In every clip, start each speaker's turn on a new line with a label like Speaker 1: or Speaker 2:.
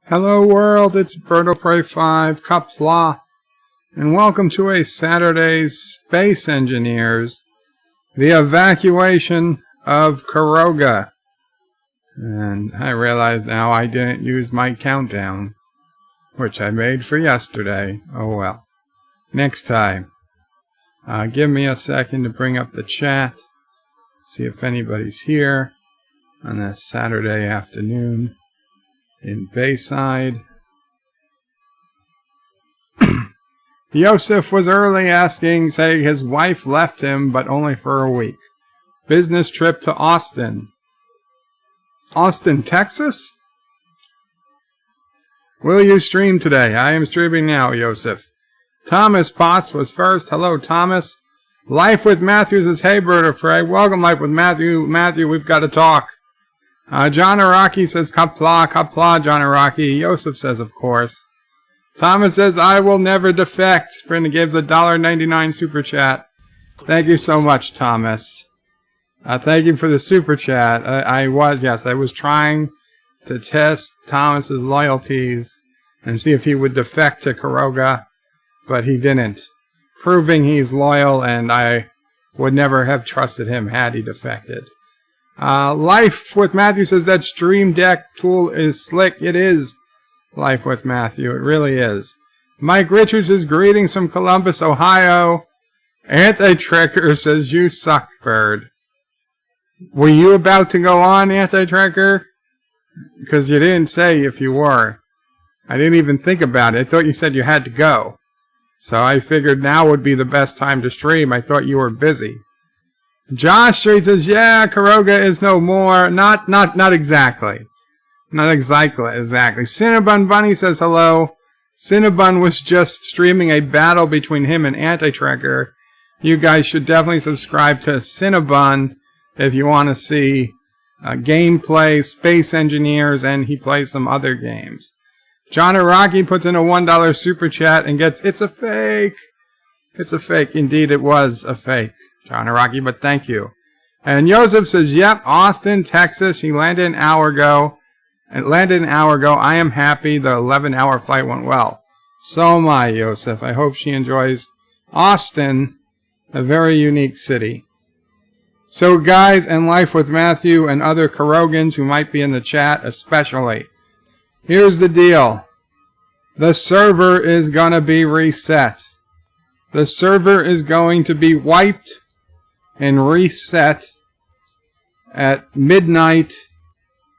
Speaker 1: Hello world, it's BirdoPrey5, Qapla, and welcome to a Saturday's Space Engineers, the evacuation of Caroga. And I realize now I didn't use my countdown, which I made for yesterday. Oh well. Next time. Give me a second to bring up the chat, see if anybody's here on this Saturday afternoon in Bayside. Yosef was early asking, saying his wife left him, but only for a week. Business trip to Austin. Austin, Texas? Will you stream today? I am streaming now, Yosef. Thomas Potts was first. Hello, Thomas. Life with Matthews is, hey, BirdoPrey. Welcome, Life with Matthew. Matthew, we've got to talk. John Araki says, Qapla, Qapla, John Araki. Yosef says, of course. Thomas says, I will never defect. Friend gives a $1.99 super chat. Thank you so much, Thomas. Thank you for the super chat. I was trying to test Thomas's loyalties and see if he would defect to Caroga, but he didn't. Proving he's loyal, and I would never have trusted him had he defected. Life with Matthew says that Stream Deck tool is slick. It is, Life with Matthew. It really is. Mike Richards is greetings from Columbus, Ohio. Anti-Trekker says, you suck, bird. Were you about to go on, Anti-Trekker? Because you didn't say if you were. I didn't even think about it. I thought you said you had to go. So I figured now would be the best time to stream. I thought you were busy. Josh Street says, yeah, Caroga is no more. Not exactly. Not exactly. Cinnabon Bunny says hello. Cinnabon was just streaming a battle between him and Anti-Trekker. You guys should definitely subscribe to Cinnabon if you want to see gameplay, Space Engineers, and he plays some other games. John Araki puts in a $1 super chat and gets, it's a fake. It's a fake. Indeed, it was a fake, John Araki, but thank you. And Joseph says, yep, Austin, Texas. He landed an hour ago. I am happy. The 11-hour flight went well. So am I, Joseph. I hope she enjoys Austin, a very unique city. So, guys, and Life with Matthew and other Carogans who might be in the chat especially, here's the deal. The server is going to be reset. The server is going to be wiped and reset at midnight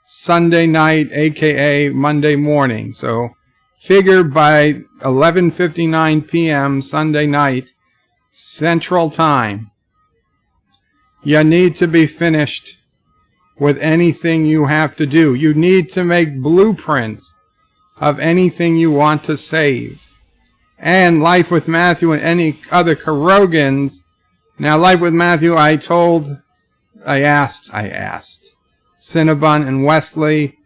Speaker 1: Sunday night, aka Monday morning. So figure by 11:59 p.m. Sunday night Central Time, you need to be finished with anything you have to do. You need to make blueprints of anything you want to save. And Life with Matthew and any other Carogans. Now, Life with Matthew, I asked Cinnabon and Wesley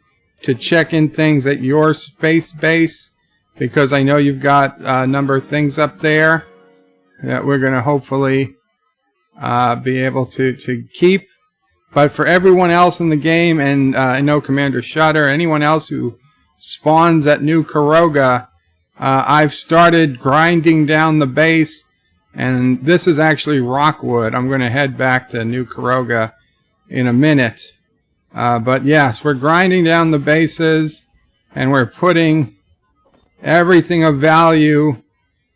Speaker 1: to check in things at your space base, because I know you've got a number of things up there that we're going to hopefully be able to keep. But for everyone else in the game, and I know Commander Shutter, anyone else who spawns at New Caroga, I've started grinding down the base, and this is actually Rockwood. I'm going to head back to New Caroga in a minute. But yes, we're grinding down the bases, and we're putting everything of value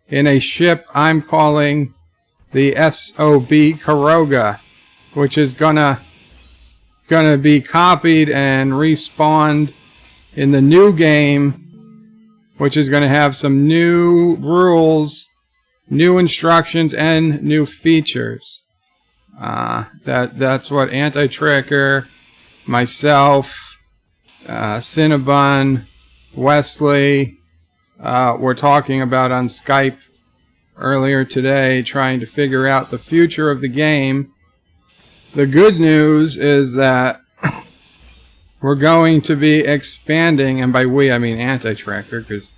Speaker 1: in a ship I'm calling the SOB Caroga, which is gonna be copied and respawned in the new game, which is going to have some new rules, new instructions, and new features. That's what Anti-Trekker, myself, Cinnabon, Wesley were talking about on Skype earlier today, trying to figure out the future of the game. The good news is that we're going to be expanding, and by we I mean Anti-Trekker, because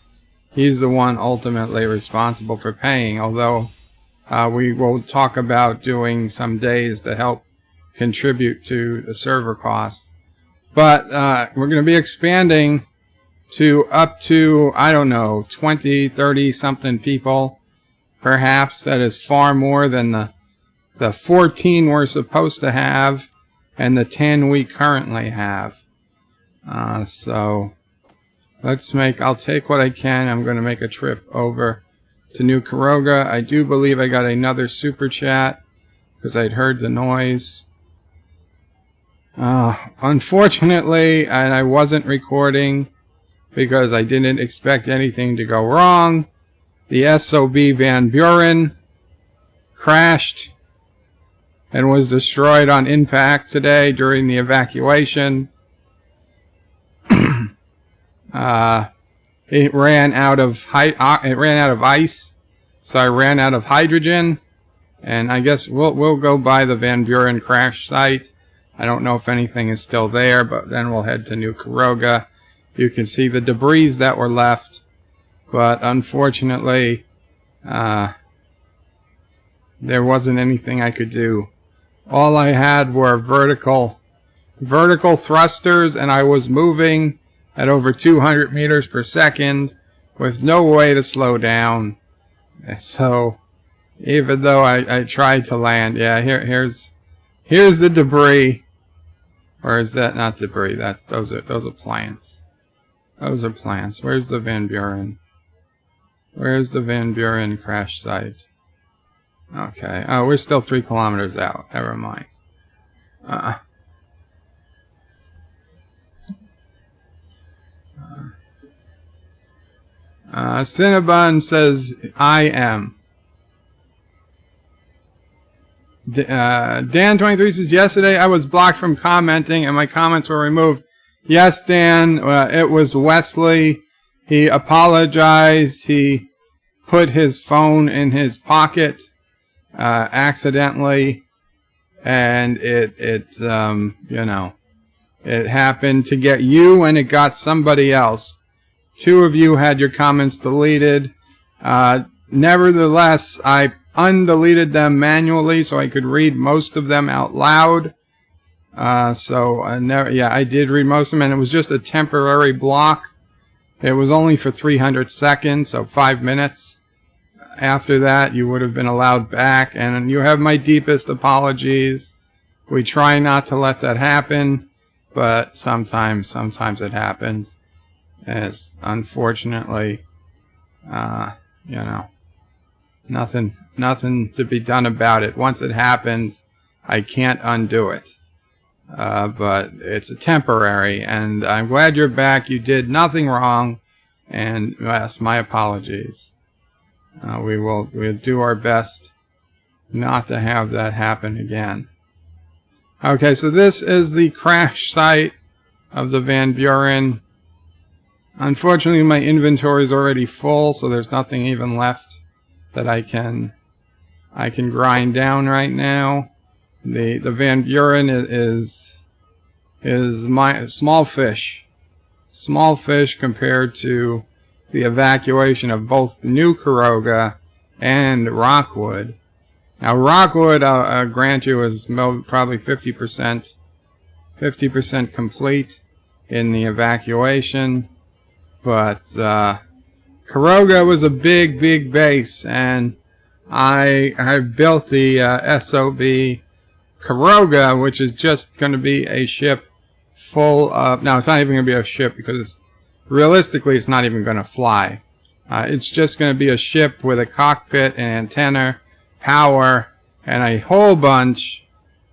Speaker 1: he's the one ultimately responsible for paying, although we will talk about doing some days to help contribute to the server costs. But we're going to be expanding to up to, I don't know, 20, 30 something people. Perhaps that is far more than the 14 we're supposed to have and the 10 we currently have. So I'll take what I can. I'm going to make a trip over to New Caroga. I do believe I got another super chat because I'd heard the noise. Unfortunately, and I wasn't recording because I didn't expect anything to go wrong. The SOB Van Buren crashed and was destroyed on impact today during the evacuation. It ran out of ice, so I ran out of hydrogen, and I guess we'll go by the Van Buren crash site. I don't know if anything is still there, but then we'll head to New Caroga. You can see the debris that were left, but unfortunately, there wasn't anything I could do. All I had were vertical thrusters, and I was moving at over 200 meters per second with no way to slow down. So even though I tried to land, yeah, here's the debris. Or is that not debris? Those are plants. Those are plants. Where's the Van Buren? Where's the Van Buren crash site? Okay. Oh, we're still 3 kilometers out. Never mind. Cinnabon says, I am. Dan23 says, yesterday I was blocked from commenting and my comments were removed. Yes, Dan, it was Wesley. He apologized. He put his phone in his pocket accidentally, and it happened to get you and it got somebody else. 2 of you had your comments deleted. Nevertheless, I undeleted them manually so I could read most of them out loud. I did read most of them, and it was just a temporary block. It was only for 300 seconds, so 5 minutes. After that, you would have been allowed back, and you have my deepest apologies. We try not to let that happen, but sometimes it happens. It's unfortunately, nothing to be done about it. Once it happens, I can't undo it. But it's a temporary, and I'm glad you're back. You did nothing wrong, and yes, my apologies. We'll do our best not to have that happen again. Okay, so this is the crash site of the Van Buren. Unfortunately, my inventory is already full, so there's nothing even left that I can grind down right now. The Van Buren is my small fish compared to the evacuation of both New Caroga and Rockwood. Now Rockwood, I'll grant you, is probably 50% complete in the evacuation, but Caroga was a big base, and I built the SOB Caroga, which is just going to be a ship full of... No, it's not even going to be a ship because realistically it's not even going to fly. It's just going to be a ship with a cockpit and antenna, power, and a whole bunch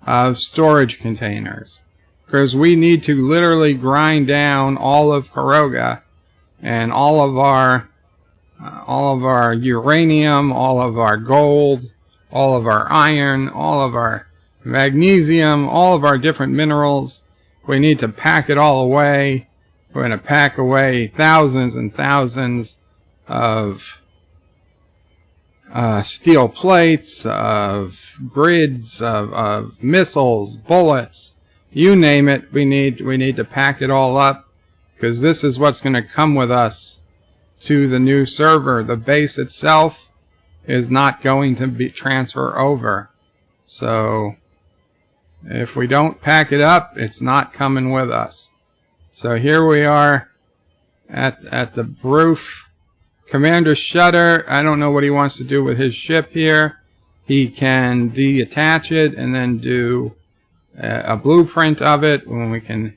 Speaker 1: of storage containers. Because we need to literally grind down all of Caroga and all of our uranium, all of our gold, all of our iron, all of our magnesium, all of our different minerals. We need to pack it all away. We're going to pack away thousands and thousands of steel plates, of grids, of missiles, bullets, you name it. We need to pack it all up, because this is what's going to come with us to the new server. The base itself is not going to be transfer over. So if we don't pack it up, it's not coming with us. So here we are at the roof. Commander Shutter, I don't know what he wants to do with his ship here. He can detach it and then do a blueprint of it when we can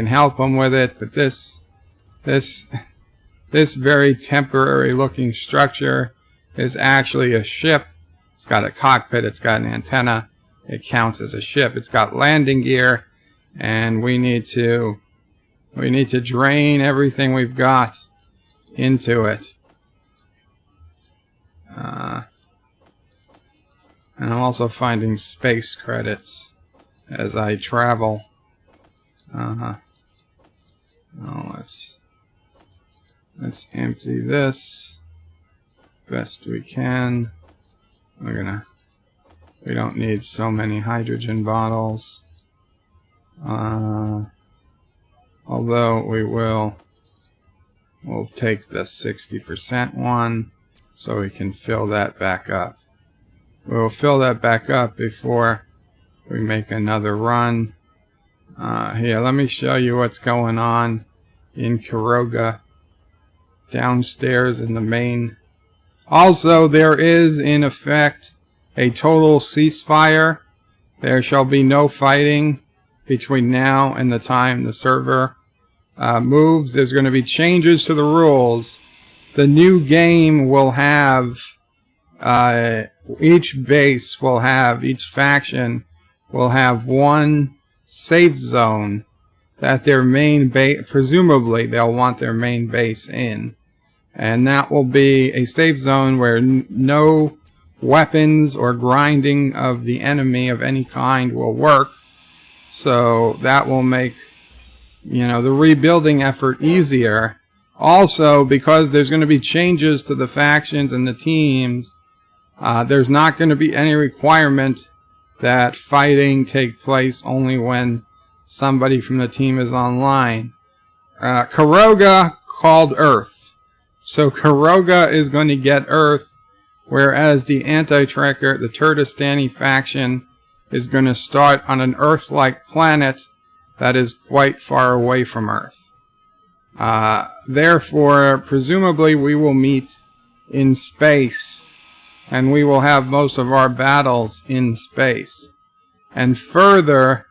Speaker 1: help him with it. But this very temporary looking structure is actually a ship. It's got a cockpit, it's got an antenna, it counts as a ship. It's got landing gear, and we need to drain everything we've got into it. And I'm also finding space credits as I travel. Oh, let's empty this best we can. We don't need so many hydrogen bottles. Although we'll take the 60% one so we can fill that back up. We'll fill that back up before we make another run. Here, let me show you what's going on in Caroga downstairs in the main. Also, there is in effect a total ceasefire. There shall be no fighting between now and the time the server moves. There's going to be changes to the rules. The new game will have each base will have, each faction will have one safe zone that their main base, presumably they'll want their main base in. And that will be a safe zone where no weapons or grinding of the enemy of any kind will work. So that will make, the rebuilding effort easier. Also, because there's going to be changes to the factions and the teams, there's not going to be any requirement that fighting take place only when somebody from the team is online. Caroga called Earth. So Caroga is going to get Earth, whereas the anti-tracker, the Turdistani faction, is going to start on an Earth-like planet that is quite far away from Earth. Therefore, presumably we will meet in space, and we will have most of our battles in space. And further,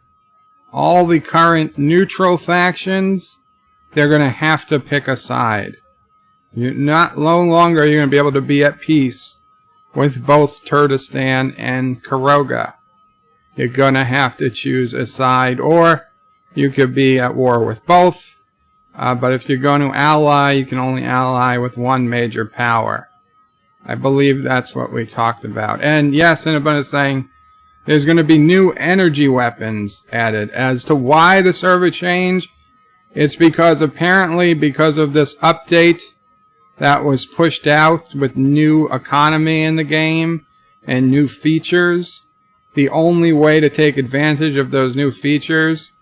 Speaker 1: all the current neutral factions, they're going to have to pick a side. No longer are you going to be able to be at peace with both Turdistan and Caroga. You're going to have to choose a side, or you could be at war with both. But if you're going to ally, you can only ally with one major power. I believe that's what we talked about. And yes, Cinnabon is saying there's going to be new energy weapons added. As to why the server change, it's because apparently because of this update that was pushed out with new economy in the game and new features, the only way to take advantage of those new features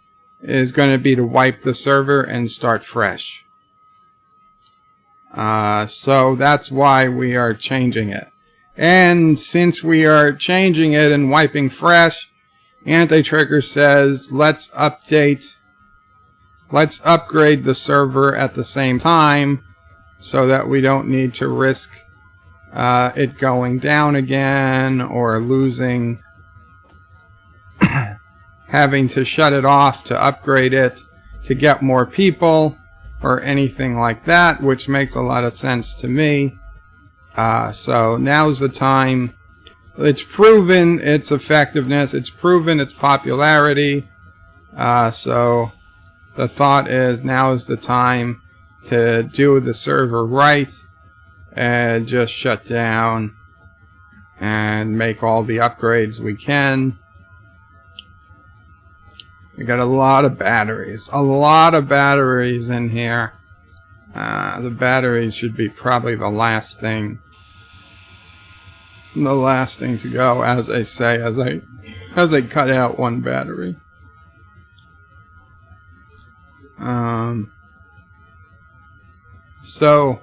Speaker 1: is going to be to wipe the server and start fresh. So that's why we are changing it. And since we are changing it and wiping fresh, Anti-Trigger says let's upgrade the server at the same time so that we don't need to risk it going down again or losing, having to shut it off to upgrade it to get more people or anything like that, which makes a lot of sense to me. So now's the time. It's proven its effectiveness. It's proven its popularity. So the thought is now is the time to do the server right and just shut down and make all the upgrades we can. We got a lot of batteries in here. The batteries should be probably the last thing to go, as I say, as I cut out one battery. So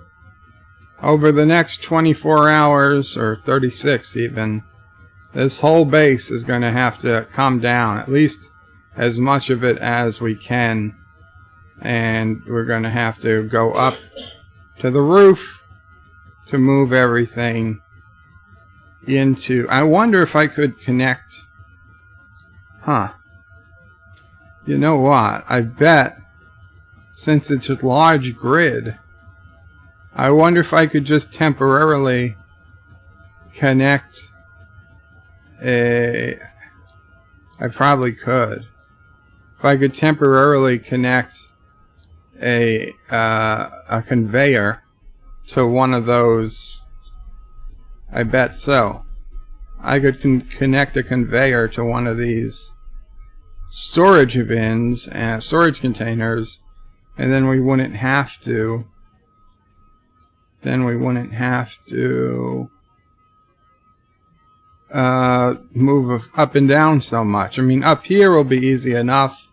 Speaker 1: over the next 24 hours, or 36 even, this whole base is going to have to come down, at least as much of it as we can. And we're going to have to go up to the roof to move everything into... I wonder if I could connect... Huh. You know what? I bet, since it's a large grid, I wonder if I could just temporarily connect a... I probably could. If I could temporarily connect a conveyor to one of those, I bet so. I could connect a conveyor to one of these storage bins and storage containers, and then we wouldn't have to. Move up and down so much. I mean, up here will be easy enough,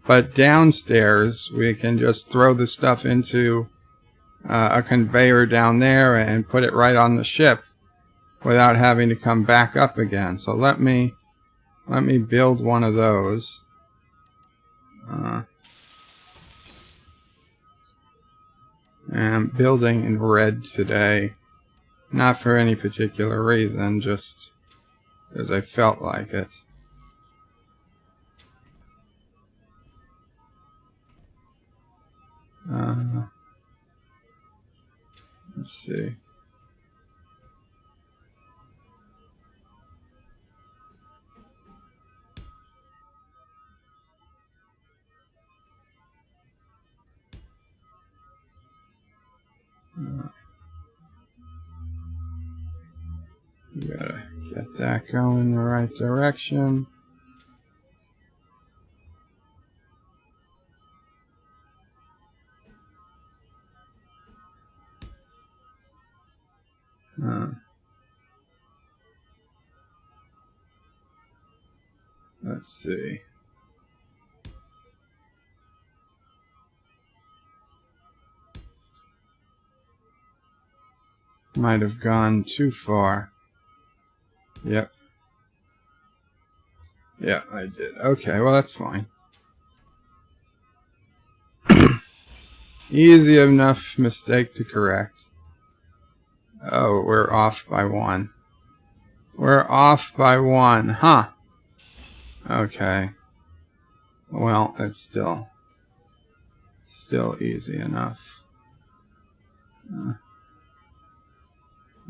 Speaker 1: but downstairs we can just throw the stuff into a conveyor down there and put it right on the ship without having to come back up again. So let me build one of those. I'm building in red today, not for any particular reason, just as I felt like it. Let's see. You gotta get that going in the right direction. Let's see. Might have gone too far. Yep. Yeah, I did. Okay, well that's fine. Easy enough mistake to correct. Oh, we're off by one. We're off by one, huh? Okay. Well, it's still easy enough.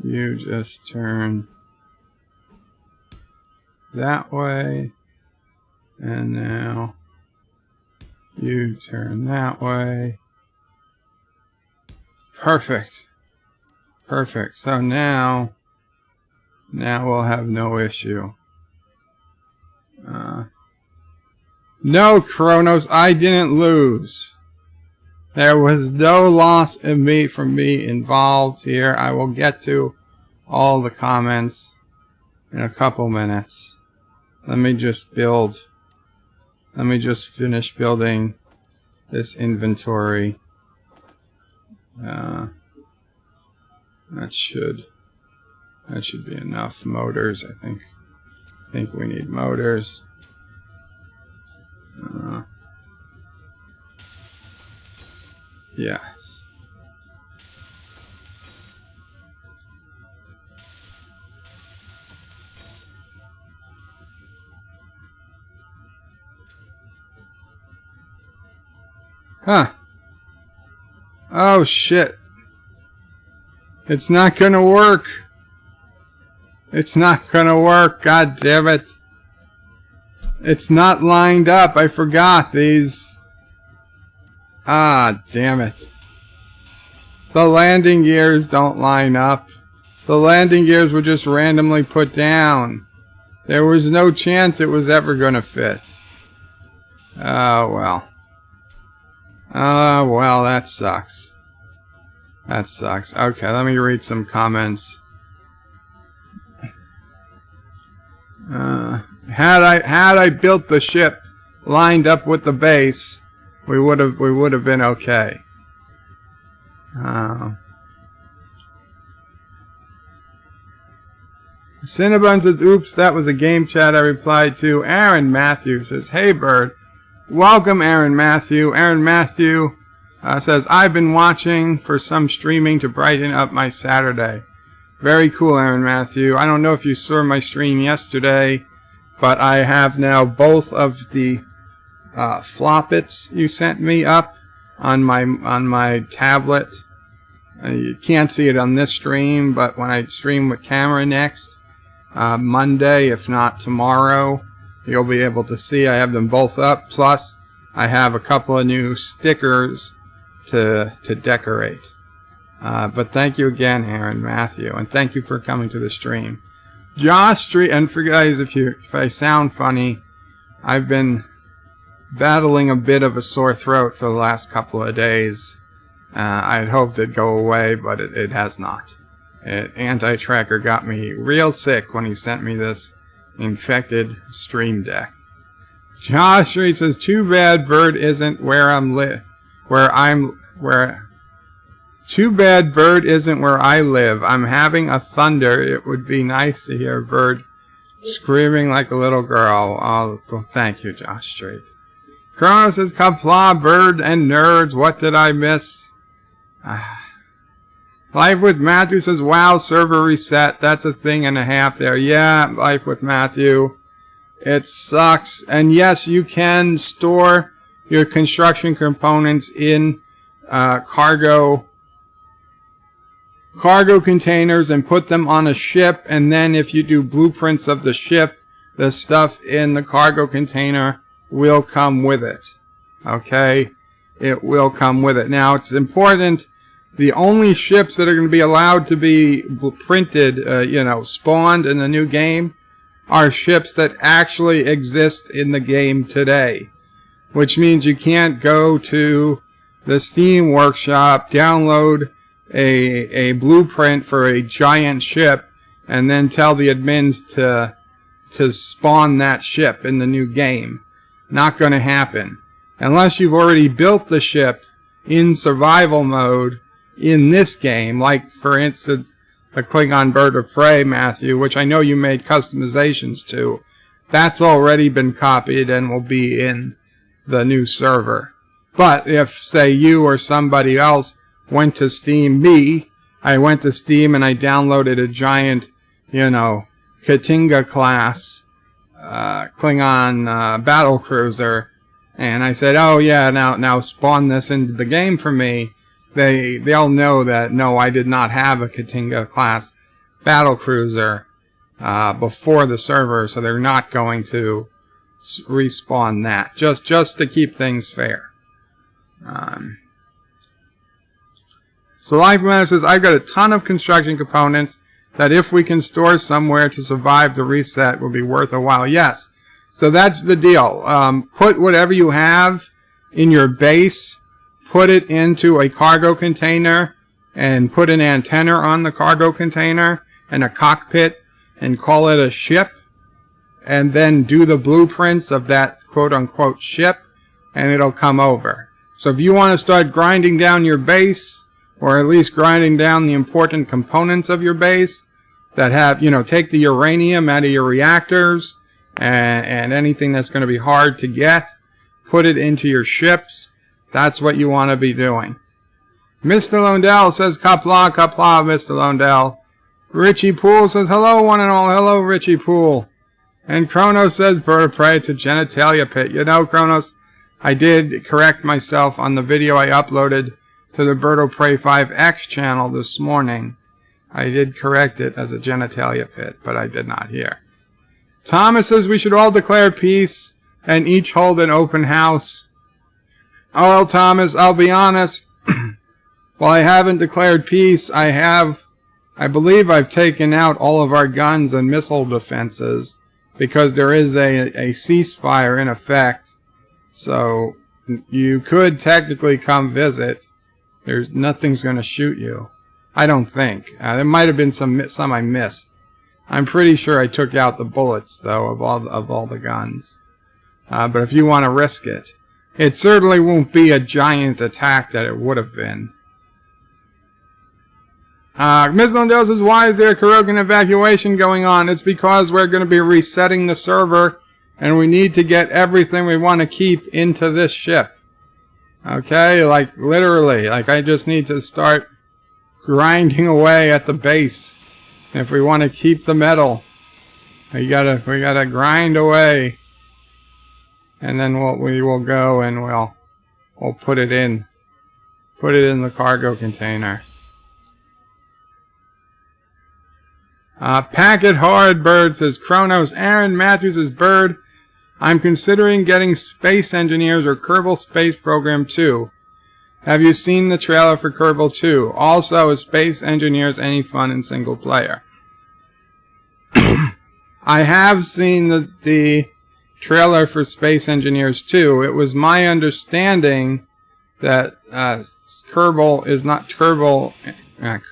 Speaker 1: You just turn that way, and now you turn that way. Perfect. Perfect. So now we'll have no issue. No, Kronos, I didn't lose. There was no loss from me involved here. I will get to all the comments in a couple minutes. Let me just finish building this inventory. That should be enough. Motors, I think we need motors. Yes. Huh. Oh shit. It's not gonna work. It's not gonna work. God damn it. It's not lined up. I forgot these. Ah, damn it. The landing gears don't line up. The landing gears were just randomly put down. There was no chance it was ever gonna fit. Oh, well. Oh, well, that sucks. That sucks. Okay, let me read some comments. Had I built the ship lined up with the base, we would have been okay. Cinnabon says, oops, that was a game chat I replied to. Aaron Matthews says, hey Bird, Welcome, Aaron Matthew. Aaron Matthew says, I've been watching for some streaming to brighten up my Saturday. Very cool, Aaron Matthew. I don't know if you saw my stream yesterday, but I have now both of the floppets you sent me up on my tablet. You can't see it on this stream, but when I stream with camera next, Monday, if not tomorrow, you'll be able to see I have them both up. Plus, I have a couple of new stickers to decorate. But thank you again, Aaron Matthew, and thank you for coming to the stream. Josh Street, and for guys, if I sound funny, I've been battling a bit of a sore throat for the last couple of days. I'd hoped it'd go away, but it has not. Anti-Tracker got me real sick when he sent me this infected stream deck. Josh Street says, too bad Bird isn't Too bad Bird isn't where I live. I'm having a thunder. It would be nice to hear Bird screaming like a little girl. Oh, well, thank you, Josh Street. Chrono says, Qapla, Bird, and nerds. What did I miss? Life with Matthew says, wow, server reset. That's a thing and a half there. Yeah, Life with Matthew. It sucks. And yes, you can store your construction components in cargo containers and put them on a ship. And then if you do blueprints of the ship, the stuff in the cargo container will come with it. Okay? It will come with it. Now, it's important. The only ships that are going to be allowed to be printed, spawned in the new game are ships that actually exist in the game today. Which means you can't go to the Steam workshop, download a blueprint for a giant ship, and then tell the admins to spawn that ship in the new game. Not going to happen. Unless you've already built the ship in survival mode in this game, like, for instance, the Klingon Bird of Prey, Matthew, which I know you made customizations to. That's already been copied and will be in the new server. But if, say, you or somebody else went to Steam, I went to Steam and I downloaded a giant, Katinga class Klingon battle cruiser, and I said, oh yeah, now spawn this into the game for me, they'll know that no, I did not have a Katinga class battle cruiser before the server, so they're not going to respawn that, just to keep things fair. So Life Man says, I've got a ton of construction components that if we can store somewhere to survive the reset will be worth a while. Yes. So that's the deal. Put whatever you have in your base, put it into a cargo container, and put an antenna on the cargo container and a cockpit, and call it a ship, and then do the blueprints of that quote-unquote ship, and it'll come over. So if you want to start grinding down your base, or at least grinding down the important components of your base that have, take the uranium out of your reactors and anything that's going to be hard to get, put it into your ships. That's what you want to be doing. Mr. Londell says, Qapla, Qapla, Mr. Londell. Richie Poole says, hello, one and all. Hello, Richie Poole. And Kronos says, Bird of Prey, it's a genitalia pit. Kronos, I did correct myself on the video I uploaded to the Bird of Prey 5X channel this morning. I did correct it as a genitalia pit, but I did not hear. Thomas says we should all declare peace and each hold an open house. Oh, well, Thomas, I'll be honest. While I haven't declared peace, I believe I've taken out all of our guns and missile defenses because there is a ceasefire in effect. So you could technically come visit. Nothing's going to shoot you. I don't think. There might have been some I missed. I'm pretty sure I took out the bullets, though, of all the guns. But if you want to risk it, it certainly won't be a giant attack that it would have been. Ms. Londell says, why is there a Carogan evacuation going on? It's because we're going to be resetting the server and we need to get everything we want to keep into this ship. Okay, like literally, like I just need to start grinding away at the base. If we want to keep the metal, we gotta grind away, and then we will go and we'll put it in the cargo container. Packet Hard Bird says, Kronos, Aaron Matthews' Bird, I'm considering getting Space Engineers or Kerbal Space Program 2. Have you seen the trailer for Kerbal 2? Also, is Space Engineers any fun in single player? I have seen the trailer for Space Engineers 2. It was my understanding that Kerbal is not Kerbal,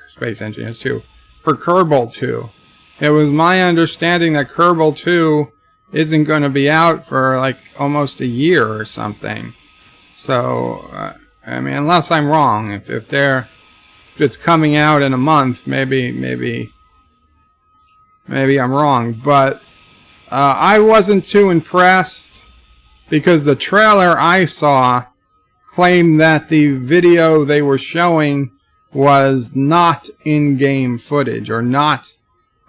Speaker 1: Space Engineers 2, for Kerbal 2. It was my understanding that Kerbal 2 isn't going to be out for like almost a year or something. So, I mean, unless I'm wrong, if it's coming out in a month, maybe I'm wrong. But I wasn't too impressed because the trailer I saw claimed that the video they were showing was not in-game footage or not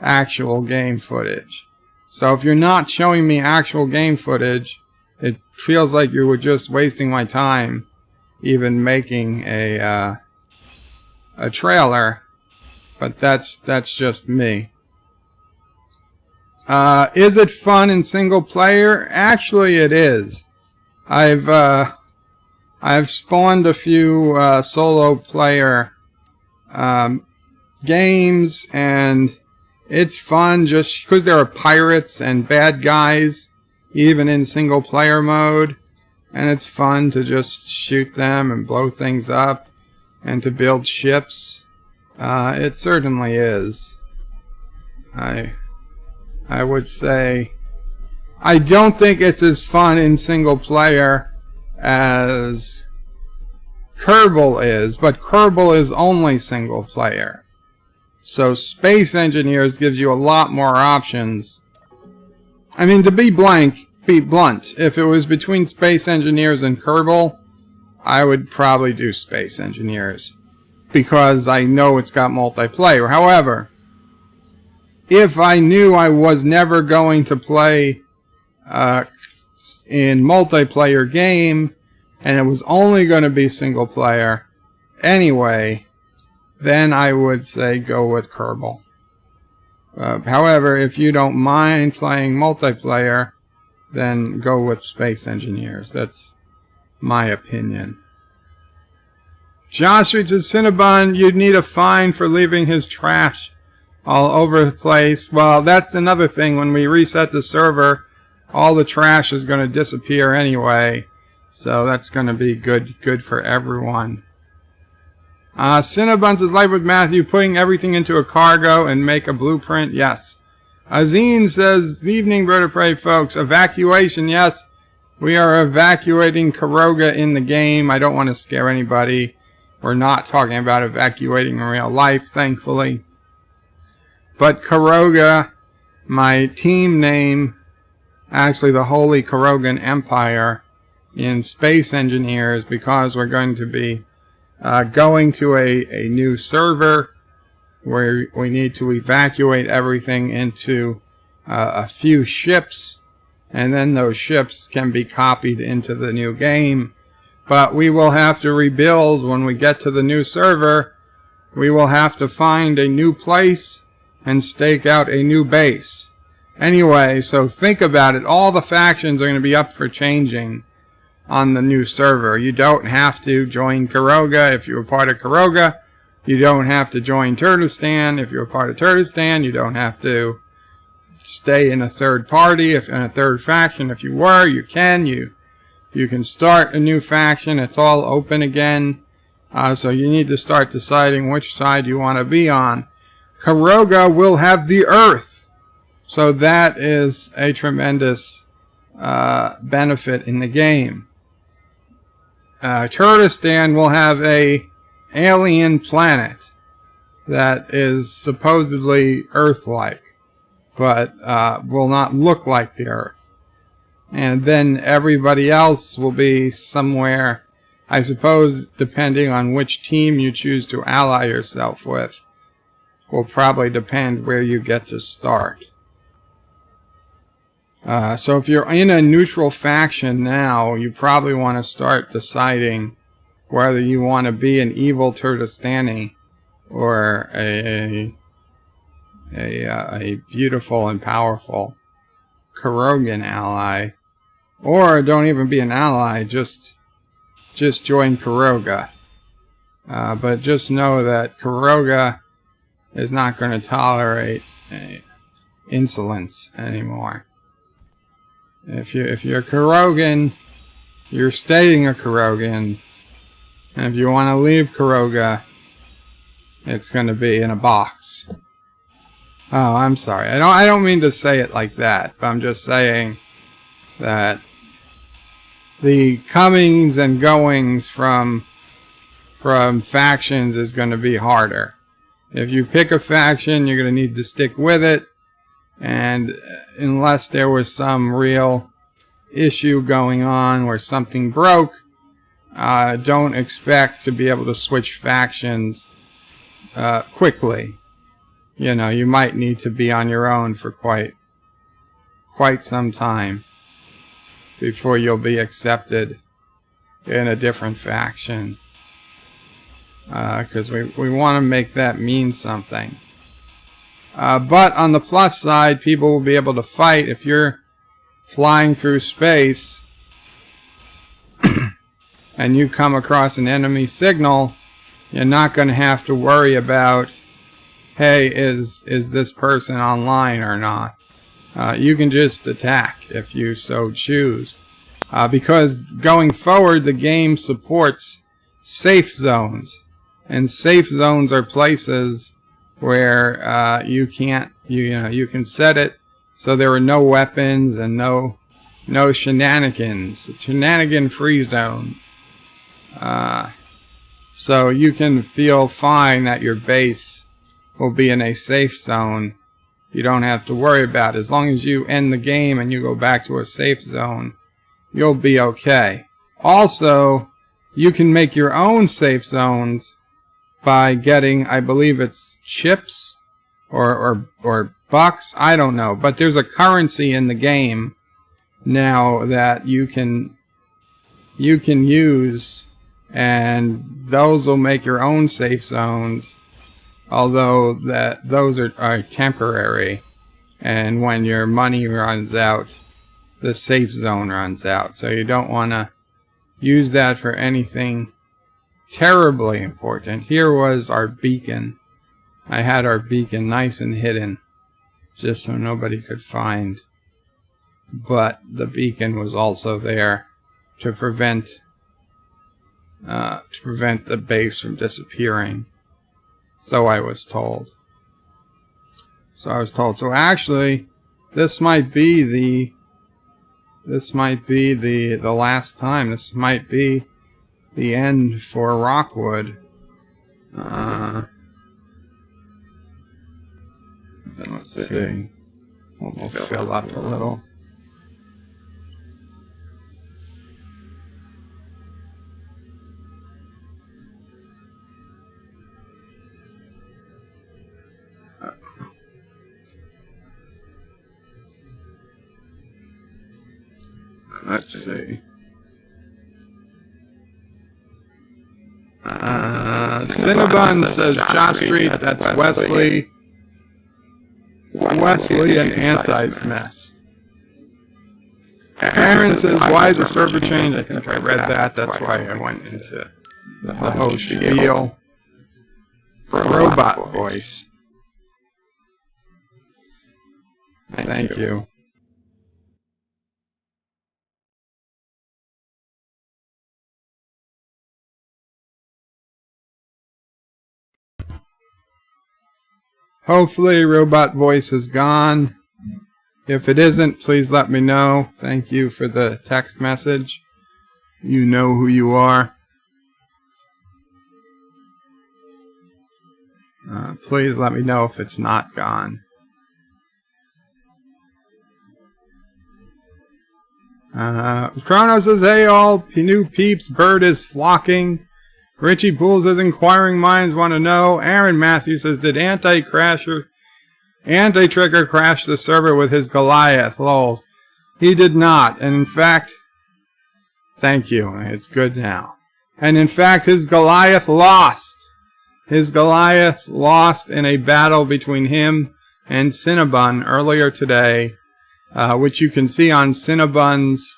Speaker 1: actual game footage. So if you're not showing me actual game footage, it feels like you were just wasting my time even making a trailer. But that's just me. Is it fun in single player? Actually, it is. I've spawned a few solo player games, and it's fun just because there are pirates and bad guys even in single player mode, and it's fun to just shoot them and blow things up and to build ships. It certainly is. I would say I don't think it's as fun in single player as Kerbal is, but Kerbal is only single player. So Space Engineers gives you a lot more options. I mean, to be blunt, if it was between Space Engineers and Kerbal, I would probably do Space Engineers because I know it's got multiplayer. However, if I knew I was never going to play in multiplayer game and it was only going to be single player anyway, then I would say go with Kerbal. However, if you don't mind playing multiplayer, then go with Space Engineers. That's my opinion. Josh Street says, Cinnabon, you'd need a fine for leaving his trash all over the place. Well, that's another thing. When we reset the server, all the trash is going to disappear anyway. So that's going to be good for everyone. Cinnabon says, Life with Matthew, putting everything into a cargo and make a blueprint. Yes. Azine says, Good evening, Bird of Prey folks. Evacuation. Yes, we are evacuating Caroga in the game. I don't want to scare anybody. We're not talking about evacuating in real life, thankfully. But Caroga, my team name, actually the Holy Carogan Empire in Space Engineers, because we're going to be going to a new server where we need to evacuate everything into a few ships, and then those ships can be copied into the new game. But we will have to rebuild when we get to the new server. We will have to find a new place and stake out a new base. Anyway, so think about it. All the factions are going to be up for changing on the new server. You don't have to join Caroga if you're part of Caroga. You don't have to join Turtlestan if you're a part of Turtlestan. You don't have to stay in a third party, if in a third faction. If you were, you can. You can start a new faction. It's all open again. So you need to start deciding which side you want to be on. Caroga will have the Earth. So that is a tremendous benefit in the game. Turtlestan will have a alien planet that is supposedly Earth-like, but will not look like the Earth. And then everybody else will be somewhere, I suppose, depending on which team you choose to ally yourself with, will probably depend where you get to start. So if you're in a neutral faction now, you probably want to start deciding whether you want to be an evil Turtistani or a beautiful and powerful Carogan ally. Or don't even be an ally, just join Caroga. But just know that Caroga is not going to tolerate insolence anymore. If you're a Carogan, you're staying a Carogan, and if you want to leave Caroga, it's going to be in a box. Oh, I'm sorry. I don't mean to say it like that, but I'm just saying that the comings and goings from factions is going to be harder. If you pick a faction, you're going to need to stick with it, and unless there was some real issue going on where something broke, don't expect to be able to switch factions quickly. You know, you might need to be on your own for quite some time before you'll be accepted in a different faction. Because we want to make that mean something. But on the plus side, people will be able to fight. If you're flying through space and you come across an enemy signal, you're not going to have to worry about, hey, is this person online or not? You can just attack if you so choose. Because going forward, the game supports safe zones. And safe zones are places where you can't, you can set it so there are no weapons and no shenanigans. It's shenanigan-free zones. So you can feel fine that your base will be in a safe zone. You don't have to worry about it. As long as you end the game and you go back to a safe zone, you'll be okay. Also, you can make your own safe zones by getting, I believe it's chips or bucks, I don't know, but there's a currency in the game now that you can use, and those will make your own safe zones, although those are temporary, and when your money runs out, the safe zone runs out. So you don't want to use that for anything terribly important. Here was our beacon. I had our beacon nice and hidden, just so nobody could find. But the beacon was also there to prevent the base from disappearing. So I was told. So actually, this might be the last time. This might be the end for Rockwood. Then let's see. We'll fill up a little. Let's see. Cinnabon says Josh Street, that's Wesley and Anti-Smith. Aaron says, why the server change? I think I read that. That's why I went into the whole spiel. Robot voice. Thank you. Hopefully robot voice is gone. If it isn't, please let me know. Thank you for the text message. You know who you are. Please let me know if it's not gone. Chrono says, hey all new peeps, bird is flocking. Richie Poole says, inquiring minds want to know. Aaron Matthews says, did Anti-Trigger crash the server with his Goliath? Lols. He did not, and in fact, thank you, it's good now. And in fact, his Goliath lost. His Goliath lost in a battle between him and Cinnabon earlier today, which you can see on Cinnabon's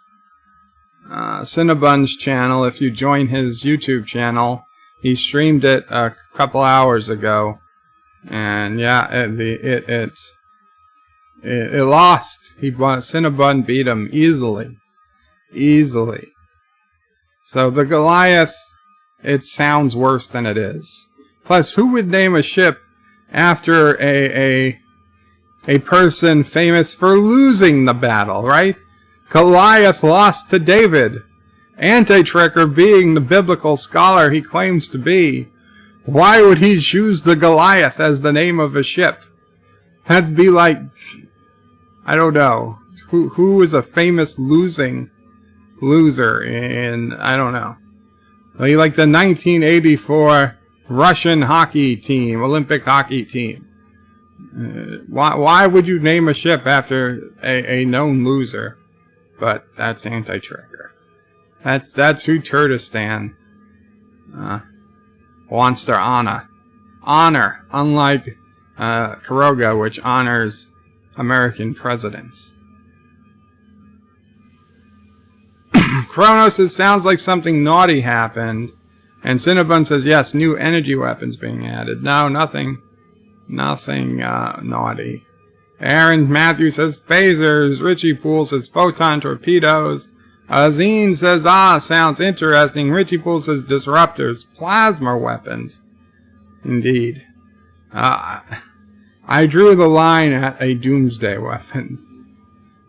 Speaker 1: channel. If you join his YouTube channel, he streamed it a couple hours ago, and yeah, it lost. Cinnabon beat him easily. So the Goliath, it sounds worse than it is. Plus, who would name a ship after a person famous for losing the battle, right? Goliath lost to David. Anti-Trigger, being the biblical scholar he claims to be, why would he choose the Goliath as the name of a ship? That'd be like, I don't know, who is a famous loser in, I don't know, like the 1984 Russian hockey team, Olympic hockey team. Why would you name a ship after a known loser? But that's Anti-Trigger. That's who Turtistan wants their honor. Unlike Caroga, which honors American presidents. Kronos says, sounds like something naughty happened. And Cinnabon says, yes, new energy weapons being added. No, nothing naughty. Aaron Matthews says, phasers. Richie Poole says, photon torpedoes. Azine says, sounds interesting. Richie Poole says, disruptors. Plasma weapons. Indeed. I drew the line at a doomsday weapon.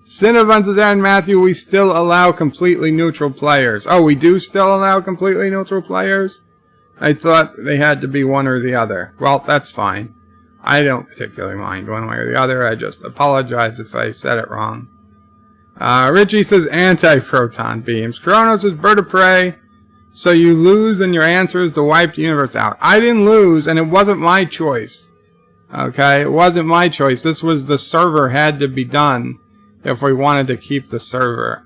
Speaker 1: Cinnabon says, Aaron Matthew, we still allow completely neutral players. Oh, we do still allow completely neutral players? I thought they had to be one or the other. Well, that's fine. I don't particularly mind one way or the other. I just apologize if I said it wrong. Richie says anti-proton beams. Kronos says bird of prey. So you lose and your answer is to wipe the universe out. I didn't lose, and it wasn't my choice. Okay, it wasn't my choice. This was the server had to be done if we wanted to keep the server.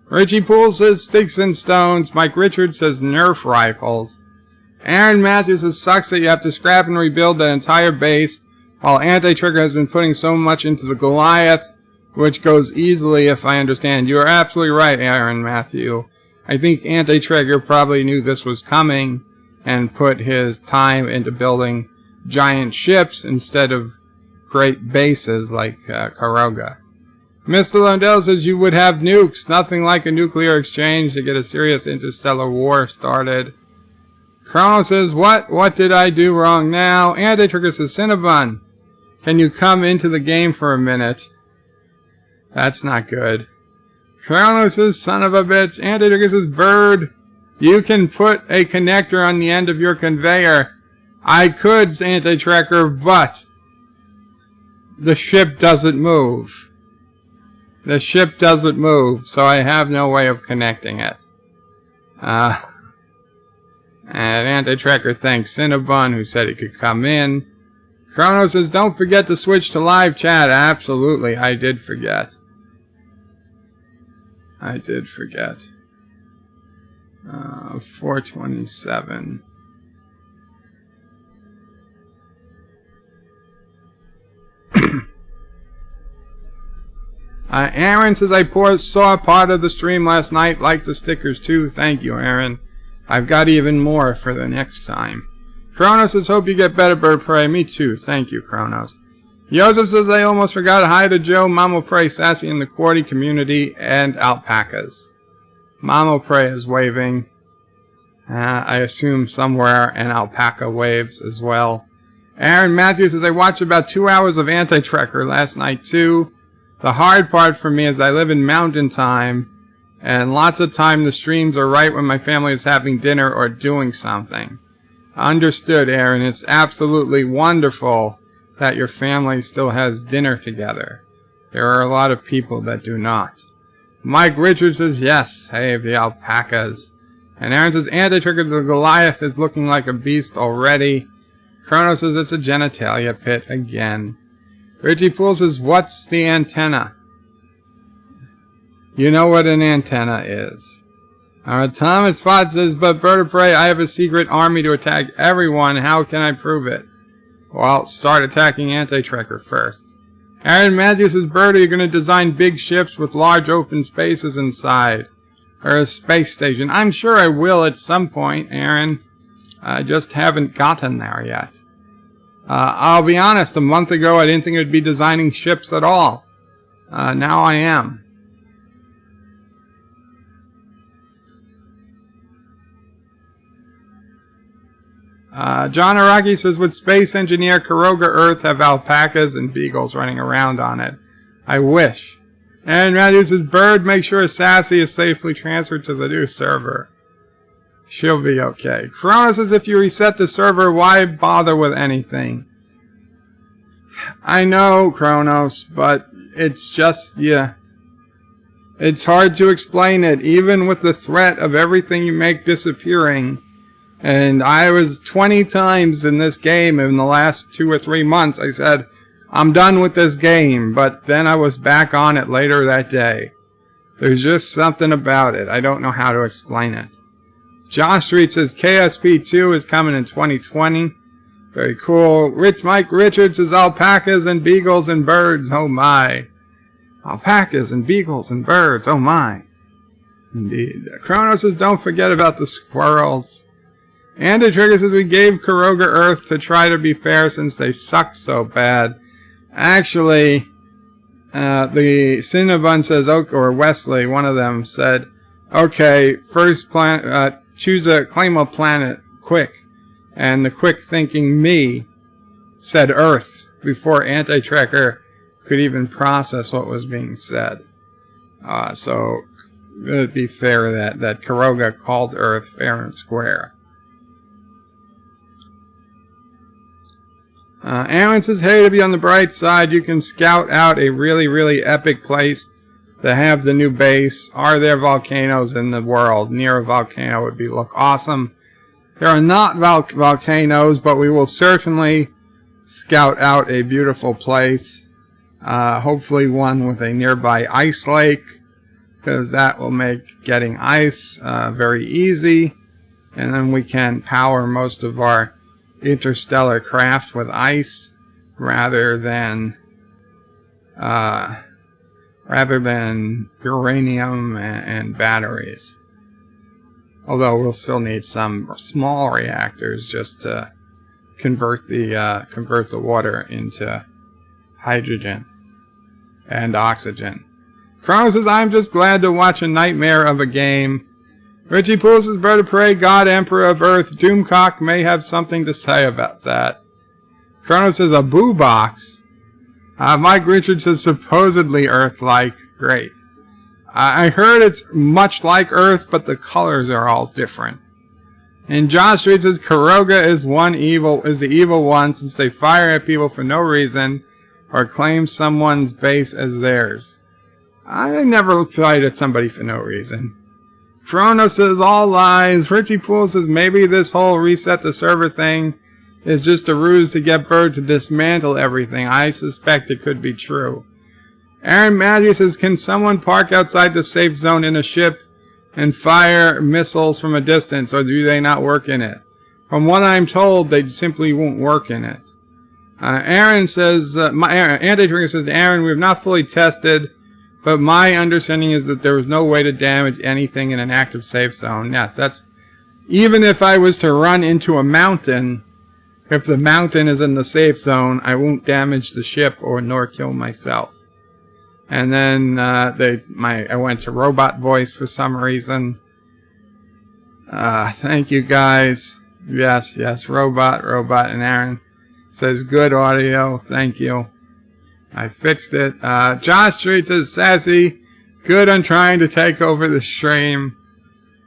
Speaker 1: Richie Poole says sticks and stones. Mike Richards says Nerf rifles. Aaron Matthews says sucks that you have to scrap and rebuild that entire base, while Anti-Trigger has been putting so much into the Goliath, which goes easily if I understand. You are absolutely right, Aaron Matthew. I think Anti-Trigger probably knew this was coming and put his time into building giant ships instead of great bases like Caroga. Mr. Lundell says you would have nukes. Nothing like a nuclear exchange to get a serious interstellar war started. Chrono says, what did I do wrong now? Anti-Trigger says, Cinnabon, can you come into the game for a minute? That's not good. Chrono says, son of a bitch. Anti-Trigger says, bird, you can put a connector on the end of your conveyor. I could, Anti-Trigger, but the ship doesn't move. The ship doesn't move, so I have no way of connecting it. And Anti-Trigger thanks Cinnabon, who said he could come in. Chrono says, don't forget to switch to live chat. Absolutely, I did forget. 427. Aaron says, I saw part of the stream last night. Like the stickers too. Thank you, Aaron. I've got even more for the next time. Kronos says, hope you get better, Bird Prey. Me too. Thank you, Kronos. Joseph says, I almost forgot. Hi to Joe, Mamo Prey, Sassy in the QWERTY community, and alpacas. Mamo Prey is waving. I assume somewhere an alpaca waves as well. Aaron Matthews says, I watched about 2 hours of Anti-Trigger last night too. The hard part for me is I live in mountain time, and lots of time the streams are right when my family is having dinner or doing something. Understood, Aaron. It's absolutely wonderful that your family still has dinner together. There are a lot of people that do not. Mike Richards says, yes, save the alpacas. And Aaron says, anti-trigger the Goliath is looking like a beast already. Chrono says, it's a genitalia pit again. Richie Poole says, what's the antenna? You know what an antenna is. Thomas Spot says, but Bird of Prey, I have a secret army to attack everyone. How can I prove it? Well, start attacking anti-tracker first. Aaron Matthews says, Bird, are you going to design big ships with large open spaces inside? Or a space station? I'm sure I will at some point, Aaron. I just haven't gotten there yet. I'll be honest, a month ago I didn't think I'd be designing ships at all. Now I am. John Araki says, would Space Engineer Caroga Earth have alpacas and beagles running around on it? I wish. And Matthews says, Bird, make sure Sassy is safely transferred to the new server. She'll be okay. Chrono says, if you reset the server, why bother with anything? I know, Kronos, but it's just, yeah. It's hard to explain it, even with the threat of everything you make disappearing. And I was 20 times in this game in the last 2 or 3 months. I said, I'm done with this game. But then I was back on it later that day. There's just something about it. I don't know how to explain it. Josh Street says KSP2 is coming in 2020. Very cool. Mike Richards says alpacas and beagles and birds. Oh my. Alpacas and beagles and birds. Oh my. Indeed. Chrono says don't forget about the squirrels. And the trigger says we gave Caroga Earth to try to be fair since they suck so bad. Actually, the Cinnabon says, or Wesley, one of them said, okay, first planet, claim a planet quick. And the quick thinking me said Earth before Anti-Tracker could even process what was being said. So it would be fair that Caroga called Earth fair and square. Aaron says, hey, to be on the bright side, you can scout out a really, really epic place to have the new base. Are there volcanoes in the world? Near a volcano would look awesome. There are not volcanoes, but we will certainly scout out a beautiful place. Hopefully one with a nearby ice lake, because that will make getting ice very easy. And then we can power most of our interstellar craft with ice rather than uranium and batteries. Although we'll still need some small reactors just to convert the water into hydrogen and oxygen. Chrono says, I'm just glad to watch a nightmare of a game. Richie Poole says, Bird of Prey, God Emperor of Earth, Doomcock may have something to say about that. Chrono says, a boo box. Mike Richards says, supposedly Earth-like. Great. I heard it's much like Earth, but the colors are all different. And Josh Street says, Caroga is the evil one since they fire at people for no reason or claim someone's base as theirs. I never fight at somebody for no reason. Chrono says all lies. Richie Poole says maybe this whole reset the server thing is just a ruse to get Bird to dismantle everything. I suspect it could be true. Aaron Matthews says, can someone park outside the safe zone in a ship and fire missiles from a distance, or do they not work in it? From what I'm told, they simply won't work in it. Aaron says, Anti-Trigger says, Aaron, we have not fully tested, but my understanding is that there was no way to damage anything in an active safe zone. Yes, that's... Even if I was to run into a mountain, if the mountain is in the safe zone, I won't damage the ship nor kill myself. And then I went to robot voice for some reason. Thank you guys. Yes, robot, and Aaron says good audio. Thank you. I fixed it. Josh Street says, sassy, good on trying to take over the stream.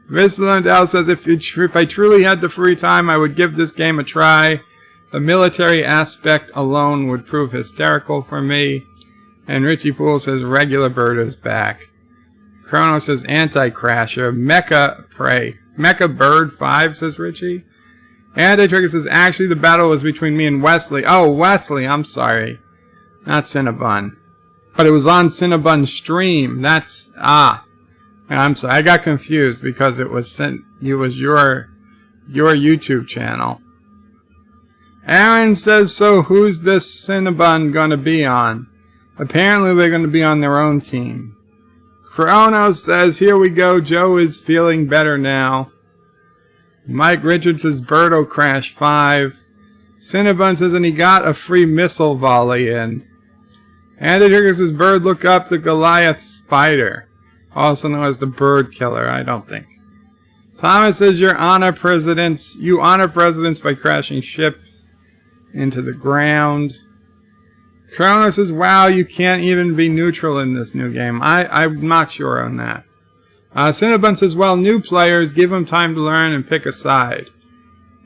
Speaker 1: Vince Lundell says, if I truly had the free time, I would give this game a try. The military aspect alone would prove hysterical for me. And Richie Poole says, regular Bird is back. Chronos says Anti-Crasher. Mecha Prey. Mecha Bird 5, says Richie. Anti-Trigger says, actually the battle was between me and Wesley. Oh, Wesley, I'm sorry. Not Cinnabon. But it was on Cinnabon's stream. That's, I'm sorry, I got confused because it was your YouTube channel. Aaron says, so who's this Cinnabon gonna be on? Apparently they're gonna be on their own team. Chronos says, here we go, Joe is feeling better now. Mike Richards says, Birdo Crash 5. Cinnabon says, and he got a free missile volley in. Andy Trigger says, Bird, look up the Goliath Spider. Also known as the Bird Killer, I don't think. Thomas says, you honor presidents by crashing ships into the ground. Chronos says, wow, you can't even be neutral in this new game. I'm not sure on that. Cinnabon says, well, new players, give them time to learn and pick a side.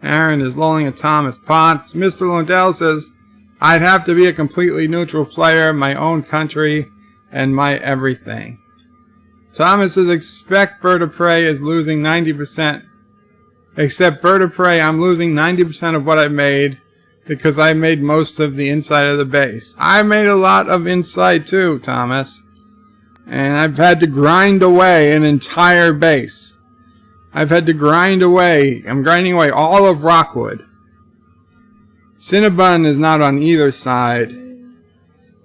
Speaker 1: Aaron is lolling at Thomas Potts. Mr. Lundell says, I'd have to be a completely neutral player, my own country, and my everything. Thomas says, expect Bird of Prey is losing 90%. Except Bird of Prey, I'm losing 90% of what I made because I made most of the inside of the base. I made a lot of inside too, Thomas. And I've had to grind away an entire base. I've had to grind away. I'm grinding away all of Rockwood. Cinnabon is not on either side.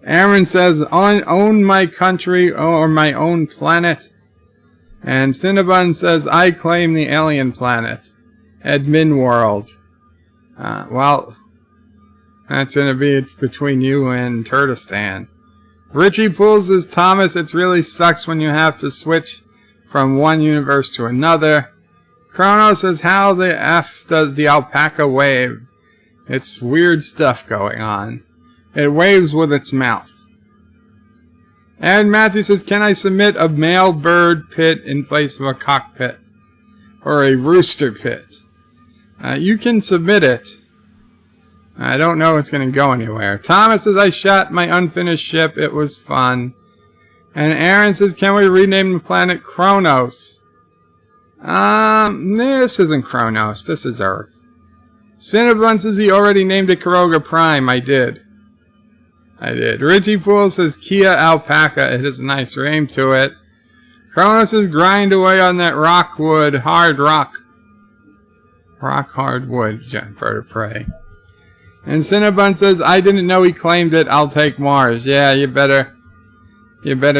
Speaker 1: Aaron says, own my country or my own planet. And Cinnabon says, I claim the alien planet. Admin world. Well, that's going to be between you and Turtistan. Richie Pools says, Thomas, it really sucks when you have to switch from one universe to another. Chrono says, how the F does the alpaca wave? It's weird stuff going on. It waves with its mouth. And Matthew says, can I submit a male bird pit in place of a cockpit? Or a rooster pit? You can submit it. I don't know if it's going to go anywhere. Thomas says, I shot my unfinished ship. It was fun. And Aaron says, can we rename the planet Kronos? This isn't Kronos. This is Earth. Cinnabon says he already named it Caroga Prime. I did. Richie Pool says Kia Alpaca. It has a nice name to it. Kronos says grind away on that rock wood. Hard rock. Rock hard wood. Bird of Prey. And Cinnabon says, I didn't know he claimed it. I'll take Mars. Yeah, you better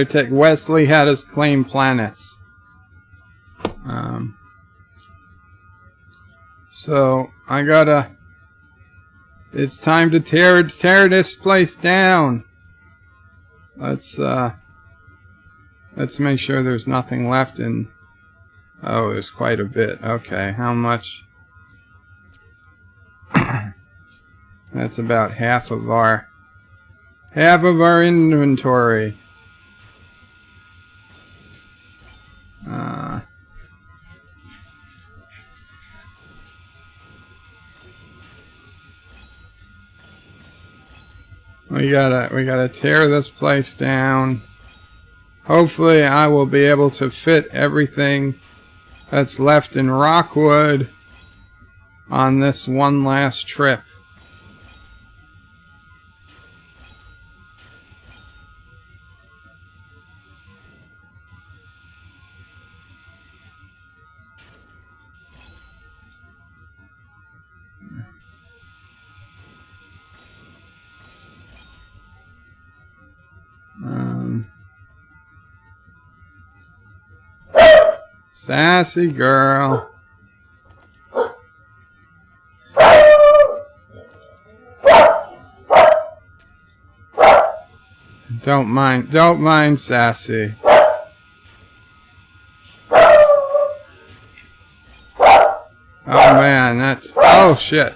Speaker 1: take. Wesley had us claim planets. So I gotta. It's time to tear this place down. Let's make sure there's nothing left in. Oh, there's quite a bit. Okay, how much? That's about half of our inventory. We gotta tear this place down. Hopefully I will be able to fit everything that's left in Rockwood on this one last trip. Sassy girl. Don't mind Sassy. Oh man, that's, oh shit.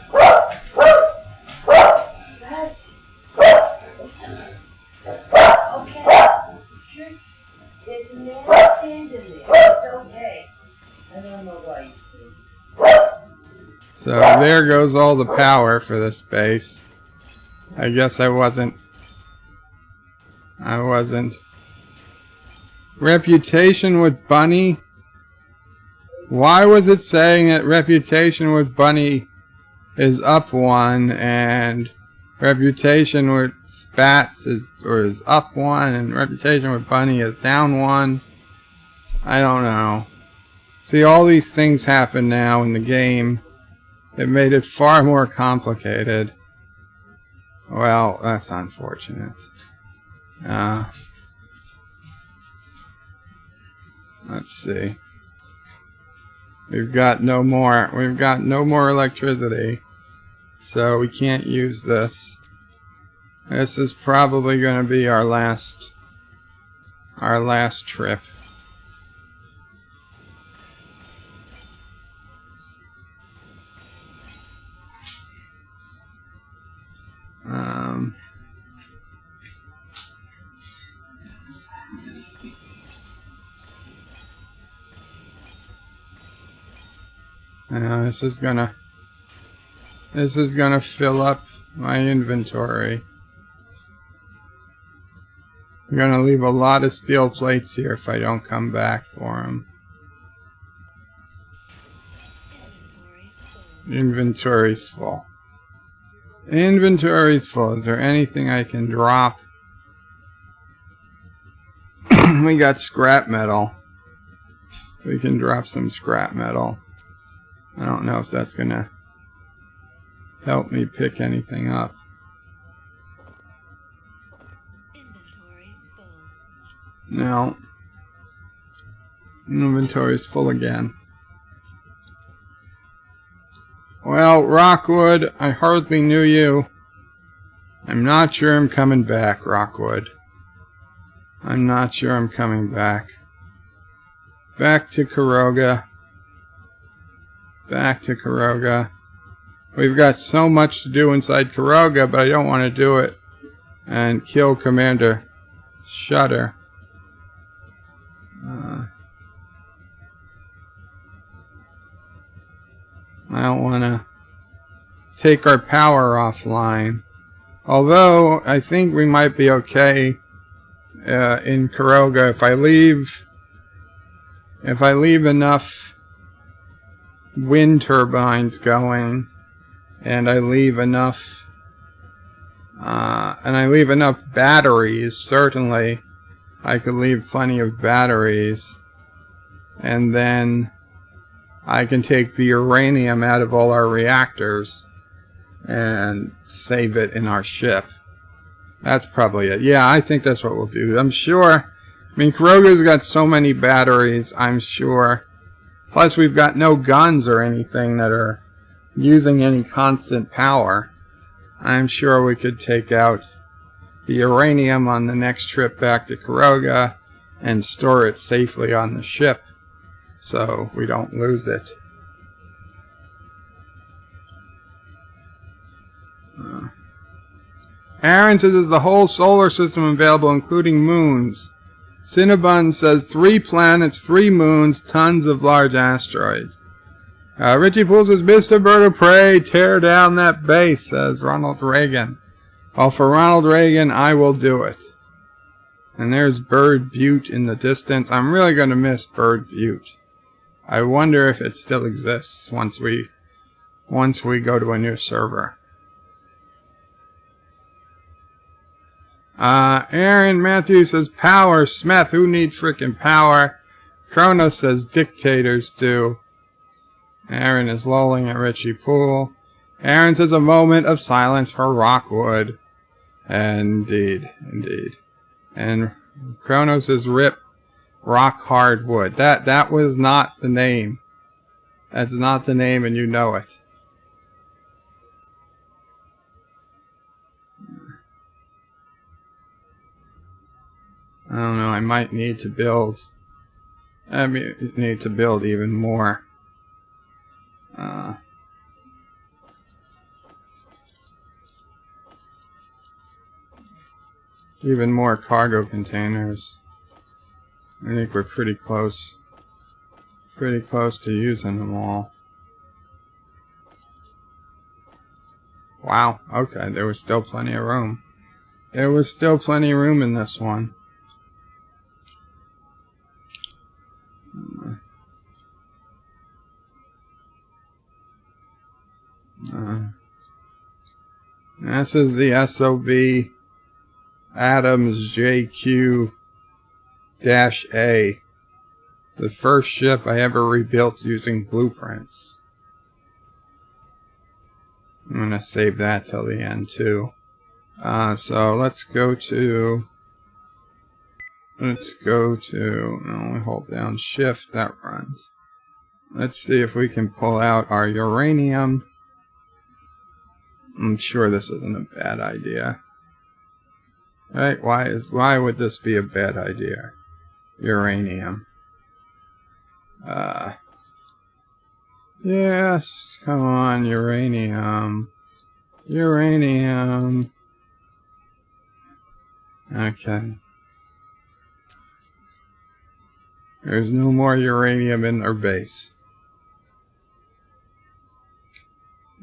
Speaker 1: So there goes all the power for this base. I guess I wasn't Reputation with Bunny? Why was it saying that reputation with Bunny is up 1 and reputation with Spats is up 1 and reputation with Bunny is down 1? I don't know. See, all these things happen now in the game. It made it far more complicated. Well, that's unfortunate. Let's see. We've got no more electricity. So we can't use this. This is probably going to be our last trip. This is gonna fill up my inventory. I'm gonna leave a lot of steel plates here if I don't come back for them. Inventory's full. Inventory's full. Is there anything I can drop? We got scrap metal. We can drop some scrap metal. I don't know if that's gonna help me pick anything up.
Speaker 2: Inventory full.
Speaker 1: No. Inventory's full again. Well, Rockwood, I hardly knew you. I'm not sure I'm coming back, Rockwood. I'm not sure I'm coming back. Back to Caroga. Back to Caroga. We've got so much to do inside Caroga, but I don't want to do it and kill Commander Shutter. I don't want to take our power offline. Although, I think we might be okay in Caroga if I leave enough wind turbines going, and I leave enough batteries. Certainly I could leave plenty of batteries, and then I can take the uranium out of all our reactors and save it in our ship. That's probably it. Yeah, I think that's what we'll do. I'm sure. I mean, Caroga's got so many batteries, I'm sure. Plus, we've got no guns or anything that are using any constant power. I'm sure we could take out the uranium on the next trip back to Caroga and store it safely on the ship so we don't lose it. Aaron says, is the whole solar system available, including moons? Cinnabon says 3 planets, 3 moons, tons of large asteroids. Richie Poole says, Mr. Bird of Prey, tear down that base, says Ronald Reagan. Well, for Ronald Reagan, I will do it. And there's Bird Butte in the distance. I'm really going to miss Bird Butte. I wonder if it still exists once we go to a new server. Aaron Matthews says power. Smith, who needs frickin' power? Kronos says dictators do. Aaron is lolling at Richie Poole. Aaron says a moment of silence for Rockwood. Indeed, indeed. And Kronos says rip rock hard wood. That was not the name. That's not the name, and you know it. I don't know, I might need to build. Even more. Even more cargo containers. I think we're pretty close. Pretty close to using them all. Wow, okay, there was still plenty of room. There was still plenty of room in this one. This is the SOB Adams JQ-A, the first ship I ever rebuilt using blueprints. I'm going to save that till the end too. So let's go to, no, we hold down shift, that runs. Let's see if we can pull out our uranium. I'm sure this isn't a bad idea. Right? Why would this be a bad idea? Uranium. Yes, come on, uranium. Uranium. Okay. There's no more uranium in our base.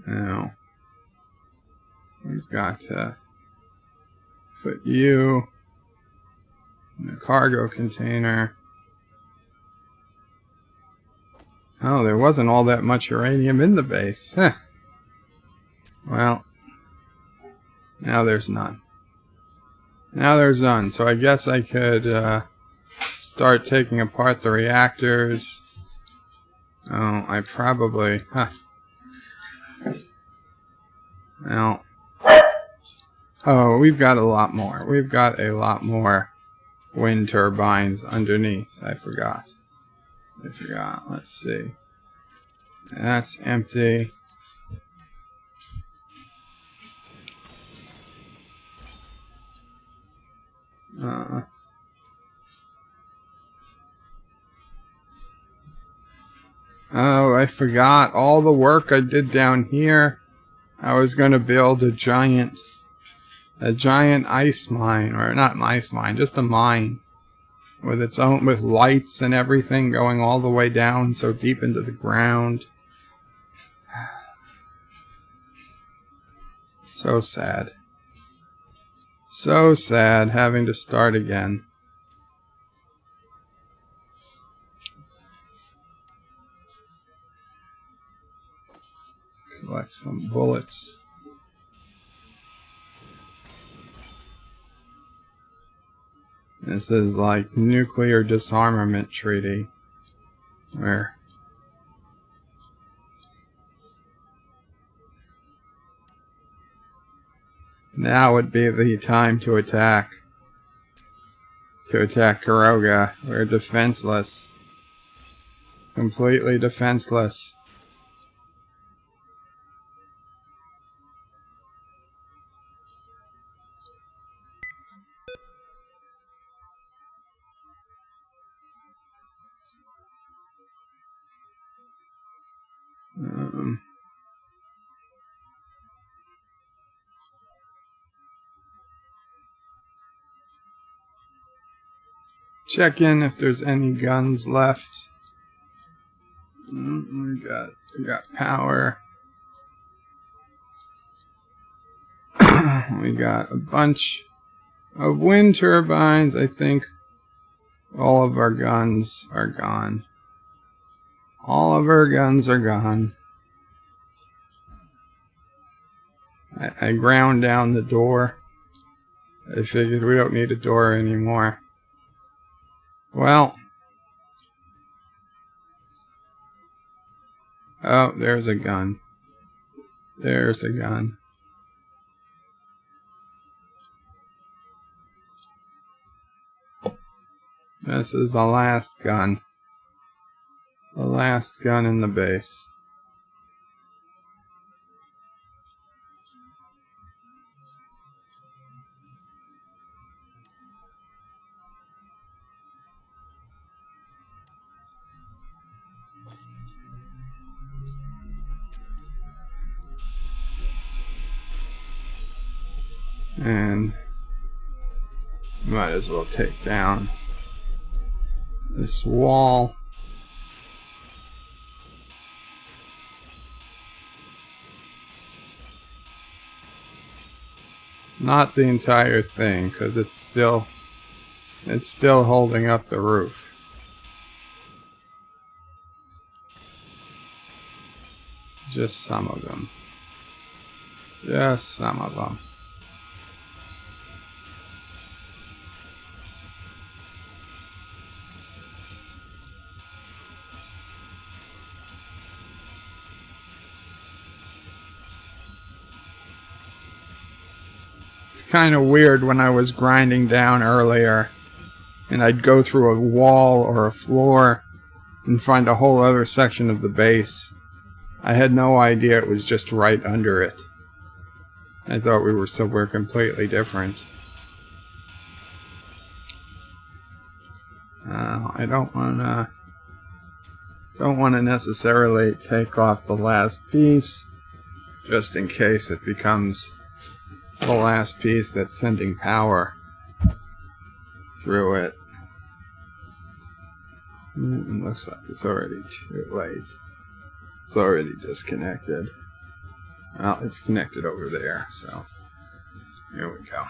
Speaker 1: Now, we've got to put you in a cargo container. Oh, there wasn't all that much uranium in the base. Huh. Well, now there's none. Now there's none. So I guess I could start taking apart the reactors. Oh, I probably... Huh. Well... Oh, we've got a lot more. We've got a lot more wind turbines underneath. I forgot. Let's see. That's empty. Oh, I forgot all the work I did down here. I was going to build a giant ice mine, or not an ice mine, just a mine with its own, with lights and everything going all the way down so deep into the ground. So sad. So sad having to start again. Collect some bullets. This is like nuclear disarmament treaty, where now would be the time to attack. To attack Caroga. We're defenseless. Completely defenseless. Check in if there's any guns left. We got power. We got a bunch of wind turbines. I think all of our guns are gone. All of our guns are gone. I ground down the door. I figured we don't need a door anymore. Well. Oh, there's a gun. There's a gun. This is the last gun. The last gun in the base. And might as well take down this wall. Not the entire thing, because it's still holding up the roof. Just some of them. Just some of them. It's kind of weird when I was grinding down earlier and I'd go through a wall or a floor and find a whole other section of the base. I had no idea it was just right under it. I thought we were somewhere completely different. I don't wanna necessarily take off the last piece, just in case it becomes the last piece that's sending power through it. It looks like it's already too late. It's already disconnected. Well, it's connected over there, so here we go.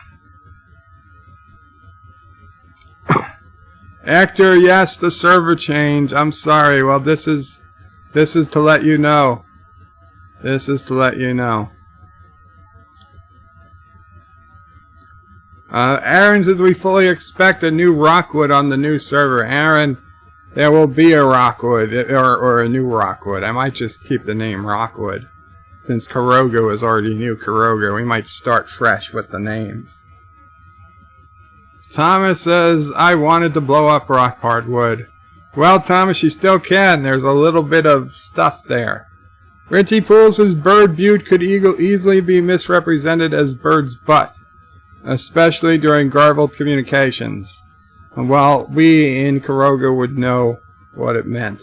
Speaker 1: Actor, yes, the server change. I'm sorry. Well, this is to let you know. This is to let you know. Aaron says we fully expect a new Rockwood on the new server. Aaron, there will be a Rockwood, or a new Rockwood. I might just keep the name Rockwood. Since Caroga was already new Caroga, we might start fresh with the names. Thomas says, I wanted to blow up rock hardwood. Well, Thomas, you still can. There's a little bit of stuff there. Richie Poole says, Bird Butte could easily be misrepresented as Bird's Butt, especially during garbled communications. Well, we in Caroga would know what it meant.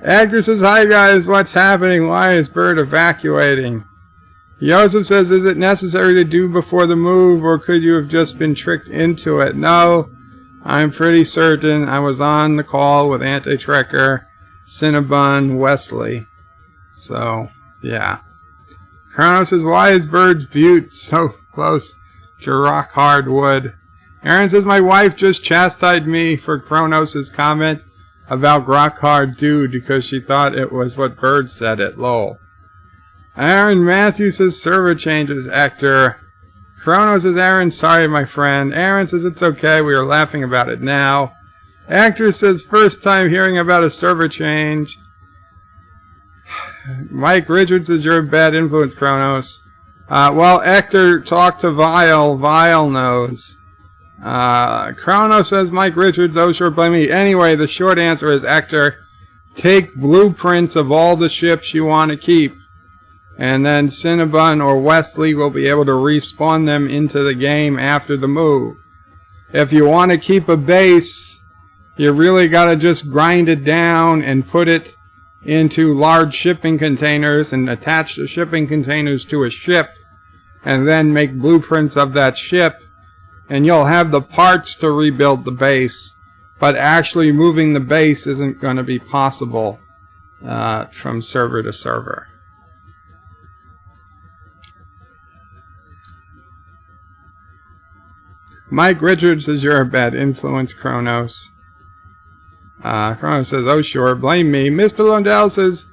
Speaker 1: Actor says, hi guys, what's happening? Why is Bird evacuating? Joseph says, is it necessary to do before the move, or could you have just been tricked into it? No, I'm pretty certain I was on the call with Anti-Trekker, Cinnabon, Wesley. So, yeah. Chrono says, why is Bird's Butte so close to rock hard wood? Aaron says, my wife just chastised me for Kronos' comment about rock hard dude because she thought it was what Bird said it. Lol. Aaron Matthews says, server changes, Actor. Chrono says, Aaron, sorry, my friend. Aaron says, it's okay. We are laughing about it now. Actor says, first time hearing about a server change. Mike Richards says, you're a bad influence, Kronos. Well, Actor, talk to Vile. Vile knows. Chrono says, Mike Richards, oh sure, blame me. Anyway, the short answer is, Actor, take blueprints of all the ships you want to keep, and then Cinnabon or Wesley will be able to respawn them into the game after the move. If you want to keep a base, you really got to just grind it down and put it into large shipping containers and attach the shipping containers to a ship, and then make blueprints of that ship, and you'll have the parts to rebuild the base, but actually moving the base isn't going to be possible from server to server. Mike Richards says, you're a bad influence, Kronos. Kronos says, oh sure, blame me. Mr. Lundell says,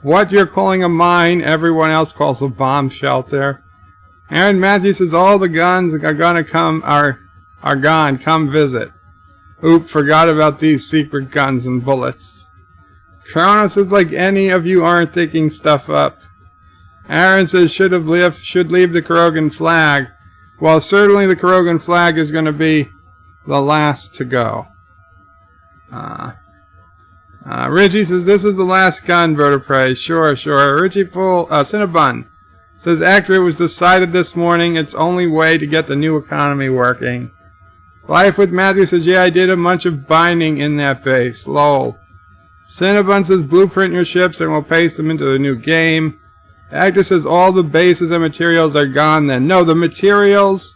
Speaker 1: what you're calling a mine, everyone else calls a bomb shelter. Aaron Matthews says, all the guns are gonna come, are gone, come visit. Oop, forgot about these secret guns and bullets. Kronos says, like any of you aren't thinking stuff up. Aaron says, should leave the Carogan flag. Well, certainly the Carogan flag is going to be the last to go. Richie says, this is the last gun, Bird of Prey. Sure, sure. Richie Poole, Cinnabon says, Actor, it was decided this morning it's only way to get the new economy working. Life with Matthew says, yeah, I did a bunch of binding in that base. Lol. Cinnabon says, blueprint your ships and we'll paste them into the new game. Actor says, all the bases and materials are gone then. No, the materials,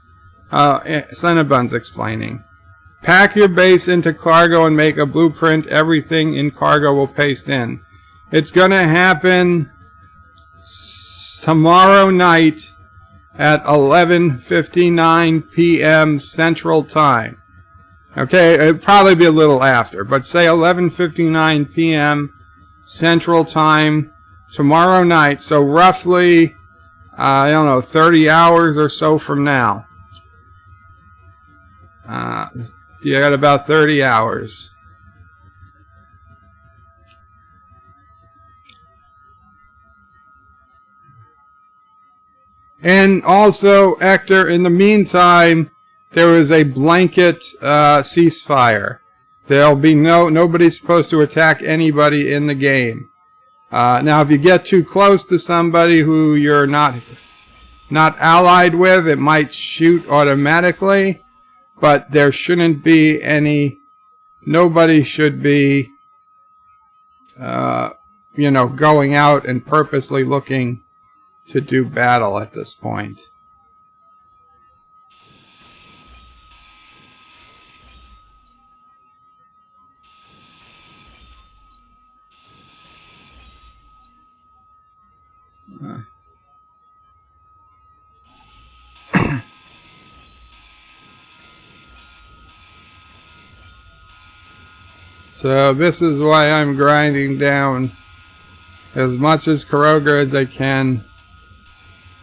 Speaker 1: Cinnabon's explaining. Pack your base into cargo and make a blueprint. Everything in cargo will paste in. It's going to happen tomorrow night at 11:59 p.m. Central Time. Okay, it'll probably be a little after, but say 11:59 p.m. Central Time tomorrow night. So roughly I don't know, 30 hours or so from now. You got about 30 hours. And also, Hector, in the meantime, there was a blanket ceasefire. There'll be nobody's supposed to attack anybody in the game. Now, if you get too close to somebody who you're not allied with, it might shoot automatically. But there shouldn't be any. Nobody should be, going out and purposely looking to do battle at this point. So this is why I'm grinding down as much as Caroga as I can.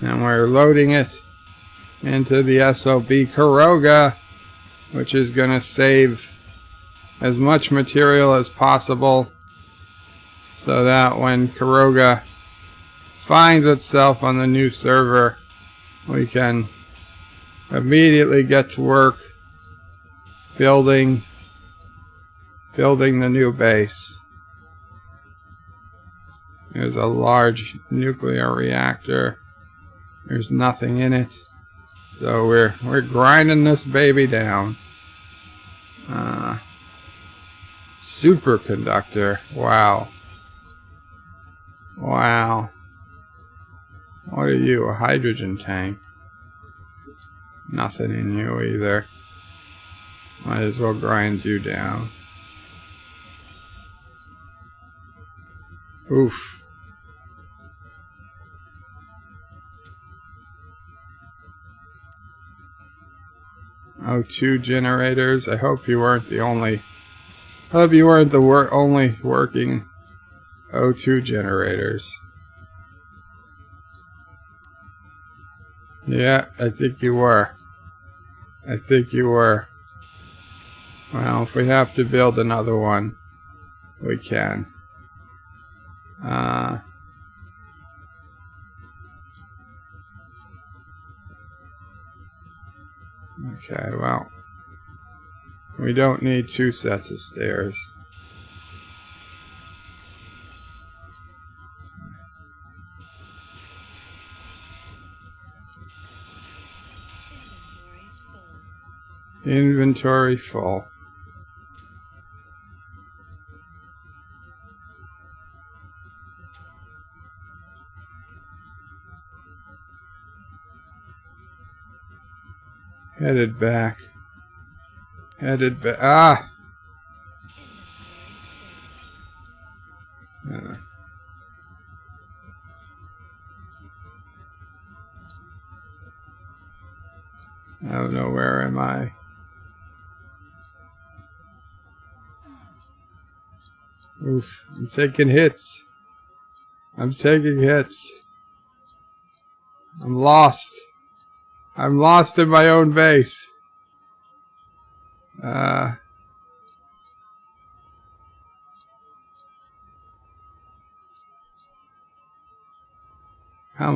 Speaker 1: And we're loading it into the SOB Caroga, which is going to save as much material as possible so that when Caroga finds itself on the new server, we can immediately get to work building the new base. There's a large nuclear reactor. There's nothing in it. So we're grinding this baby down. Superconductor. Wow. Wow. What are you? A hydrogen tank? Nothing in you either. Might as well grind you down. Oof. O2 generators. I hope you weren't the only. I hope you weren't the only working O2 generators. Yeah, I think you were. I think you were. Well, if we have to build another one, we can. Okay, well, we don't need 2 sets of stairs. Inventory full. Headed back. Headed back. Ah! Oh no, where am I? Oof, I'm taking hits. I'm taking hits. I'm lost. I'm lost in my own base. Come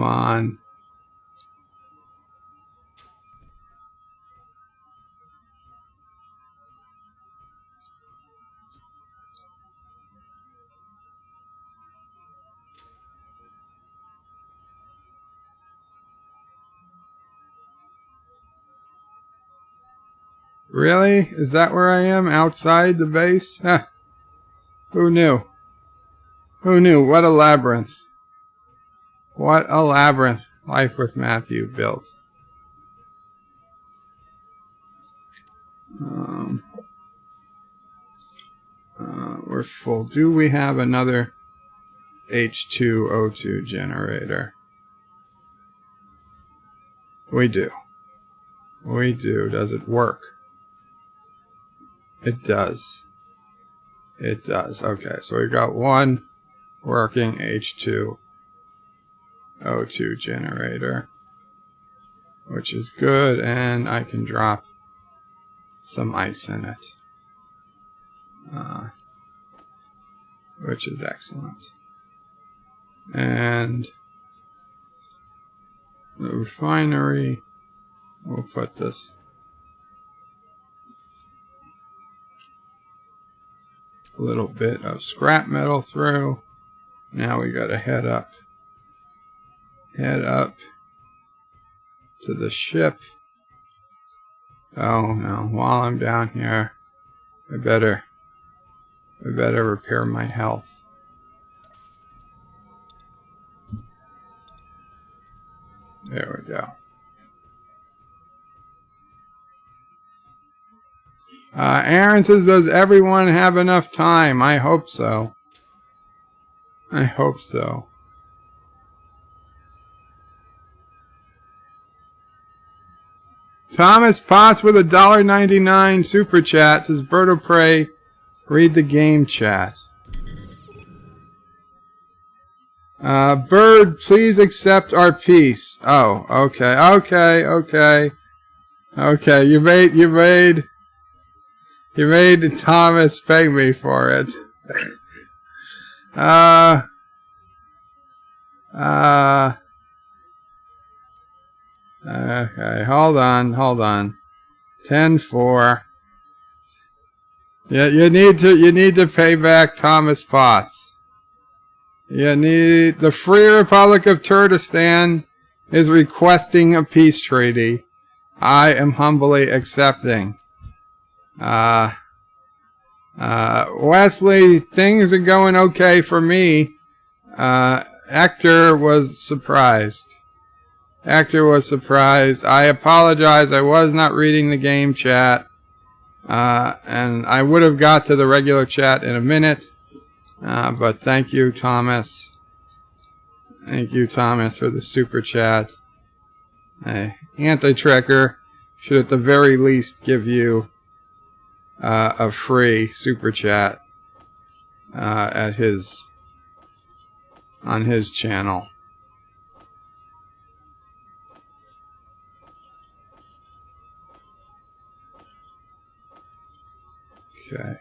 Speaker 1: on. Really? Is that where I am? Outside the base? Huh. Who knew? Who knew? What a labyrinth. What a labyrinth Life with Matthew built. We're full. Do we have another H2O2 generator? We do. We do. Does it work? It does. It does. Okay, so we got one working H2. O2 generator, which is good, and I can drop some ice in it, which is excellent. And the refinery, we'll put this little bit of scrap metal through. Now we gotta head up to the ship. Oh no, while I'm down here, I better repair my health. There we go. Aaron says, does everyone have enough time? I hope so. I hope so. Thomas Potts with a $1.99 super chat says, Bird of Prey, read the game chat. Bird, please accept our peace. Oh, okay. Okay, you made Thomas pay me for it. Okay, hold on. 10-4. Yeah, you need to pay back Thomas Potts. The Free Republic of Kurdistan is requesting a peace treaty. I am humbly accepting. Wesley, things are going okay for me. Hector was surprised. I apologize. I was not reading the game chat. And I would have got to the regular chat in a minute. But thank you, Thomas. Thank you, Thomas, for the super chat. Anti-Trekker should at the very least give you a free super chat on his channel. Okay.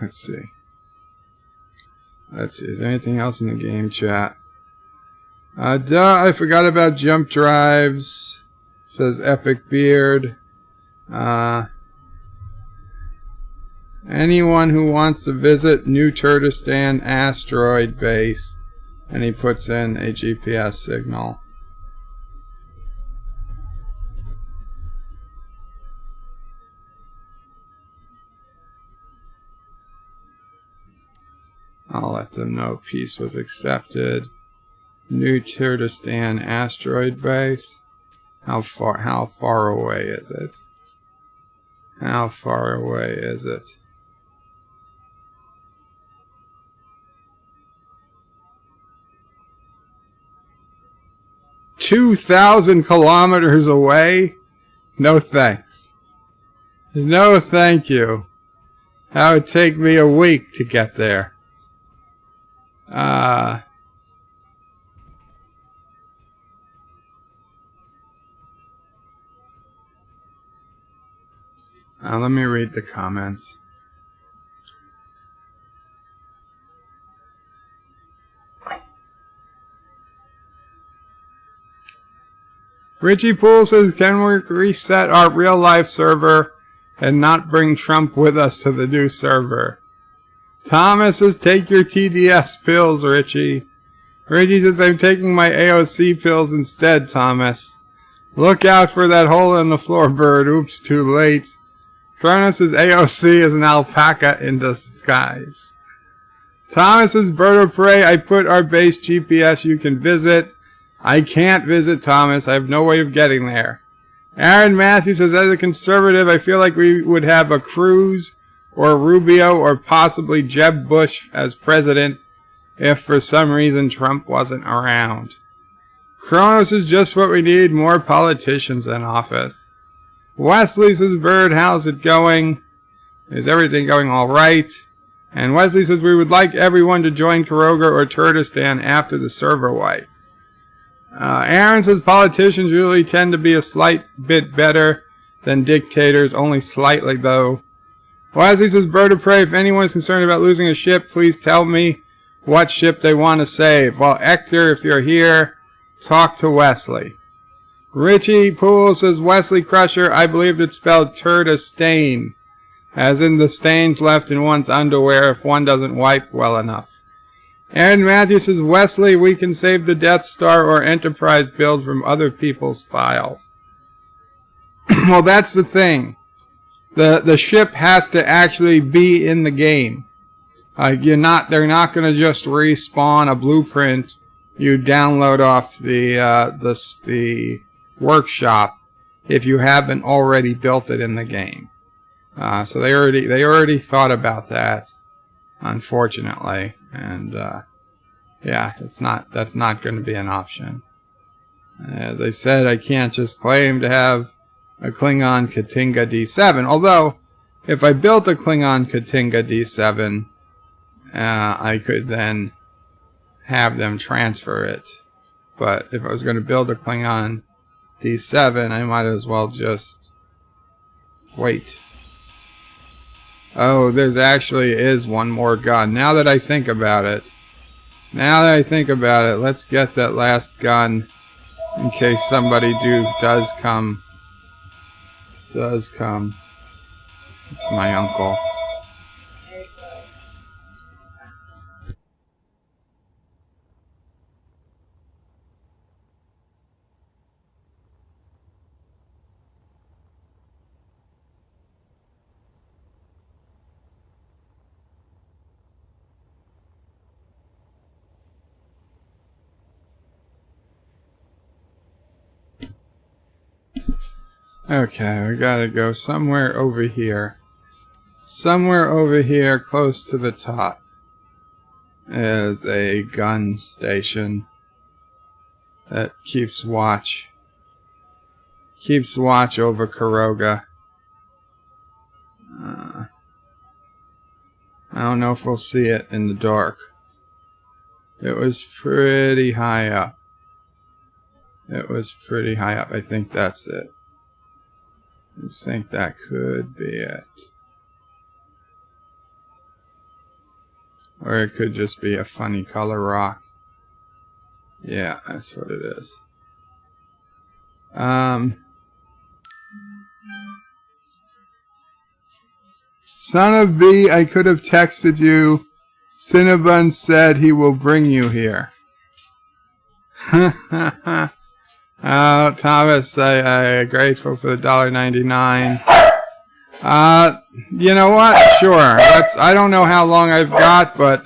Speaker 1: Let's see. Is there anything else in the game chat? I forgot about jump drives. Says Epic Beard. Anyone who wants to visit New Kurdistan asteroid base, and he puts in a GPS signal. I'll let them know peace was accepted. New Kurdistan asteroid base. How far away is it? How far away is it? "2,000 kilometers away? No thanks. No thank you. That would take me a week to get there. Let me read the comments. Richie Poole says, can we reset our real life server and not bring Trump with us to the new server? Thomas says, take your TDS pills, Richie. Richie says, I'm taking my AOC pills instead, Thomas. Look out for that hole in the floor, Bird. Oops, too late. Kronos says, AOC is an alpaca in disguise. Thomas says, Bird of Prey, I put our base GPS you can visit. I can't visit, Thomas. I have no way of getting there. Aaron Matthews says, as a conservative, I feel like we would have a Cruz or Rubio or possibly Jeb Bush as president if for some reason Trump wasn't around. Kronos is just what we need, more politicians in office. Wesley says, Bird, how's it going? Is everything going all right? And Wesley says, we would like everyone to join Caroga or Turtistan after the server wipe. Aaron says, politicians usually tend to be a slight bit better than dictators, only slightly though. Wesley says, Bird of Prey, if anyone's concerned about losing a ship, please tell me what ship they want to save. Well, Hector, if you're here, talk to Wesley. Richie Poole says, Wesley Crusher, I believed it's spelled Turtistain, as in the stains left in one's underwear if one doesn't wipe well enough. Aaron Matthews says, Wesley, we can save the Death Star or Enterprise build from other people's files. Well, that's the thing. The ship has to actually be in the game. They're not going to just respawn a blueprint you download off the workshop if you haven't already built it in the game. So they already thought about that, unfortunately, and yeah, that's not going to be an option. As I said, I can't just claim to have a Klingon Katinga D7. Although, if I built a Klingon Katinga D7, I could then have them transfer it. But if I was going to build a Klingon D7, I might as well just wait. Oh, there's actually is one more gun. Now that I think about it, let's get that last gun in case somebody does come. It's my uncle. Okay, we gotta go somewhere over here. Somewhere over here, close to the top, is a gun station that keeps watch over Caroga. I don't know if we'll see it in the dark. It was pretty high up. I think that's it. I think that could be it. Or it could just be a funny color rock. Yeah, that's what it is. Son of B, I could have texted you. Cinnabon said he will bring you here. Oh, Thomas, I'm grateful for the $1.99. You know what? Sure. I don't know how long I've got, but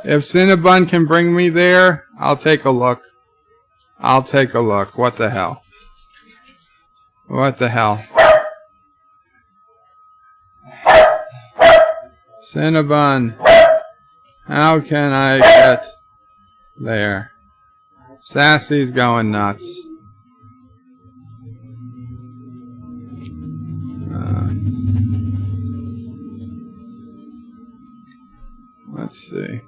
Speaker 1: if Cinnabon can bring me there, I'll take a look. What the hell? Cinnabon, how can I get there? Sassy's going nuts. Let's see.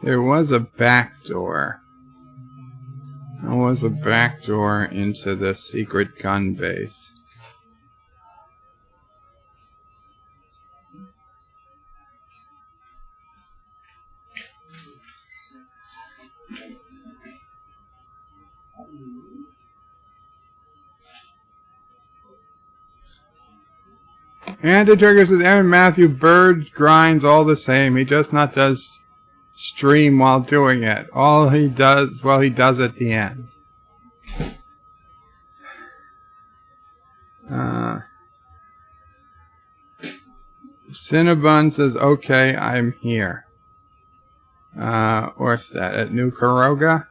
Speaker 1: There was a back door. Into the secret gun base. Anti-Trigger says, Aaron Matthew, Bird grinds all the same. He just not does stream while doing it. All he does, well, he does at the end. Cinnabon says, okay, I'm here. Where's that? At New Caroga?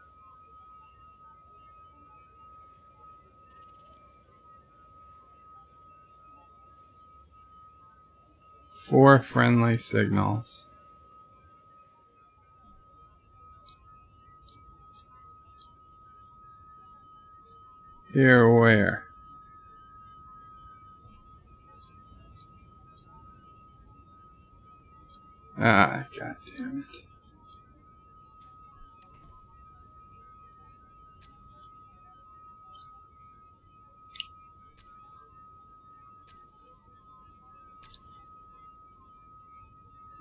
Speaker 1: Four friendly signals. Here where? Ah, god damn it.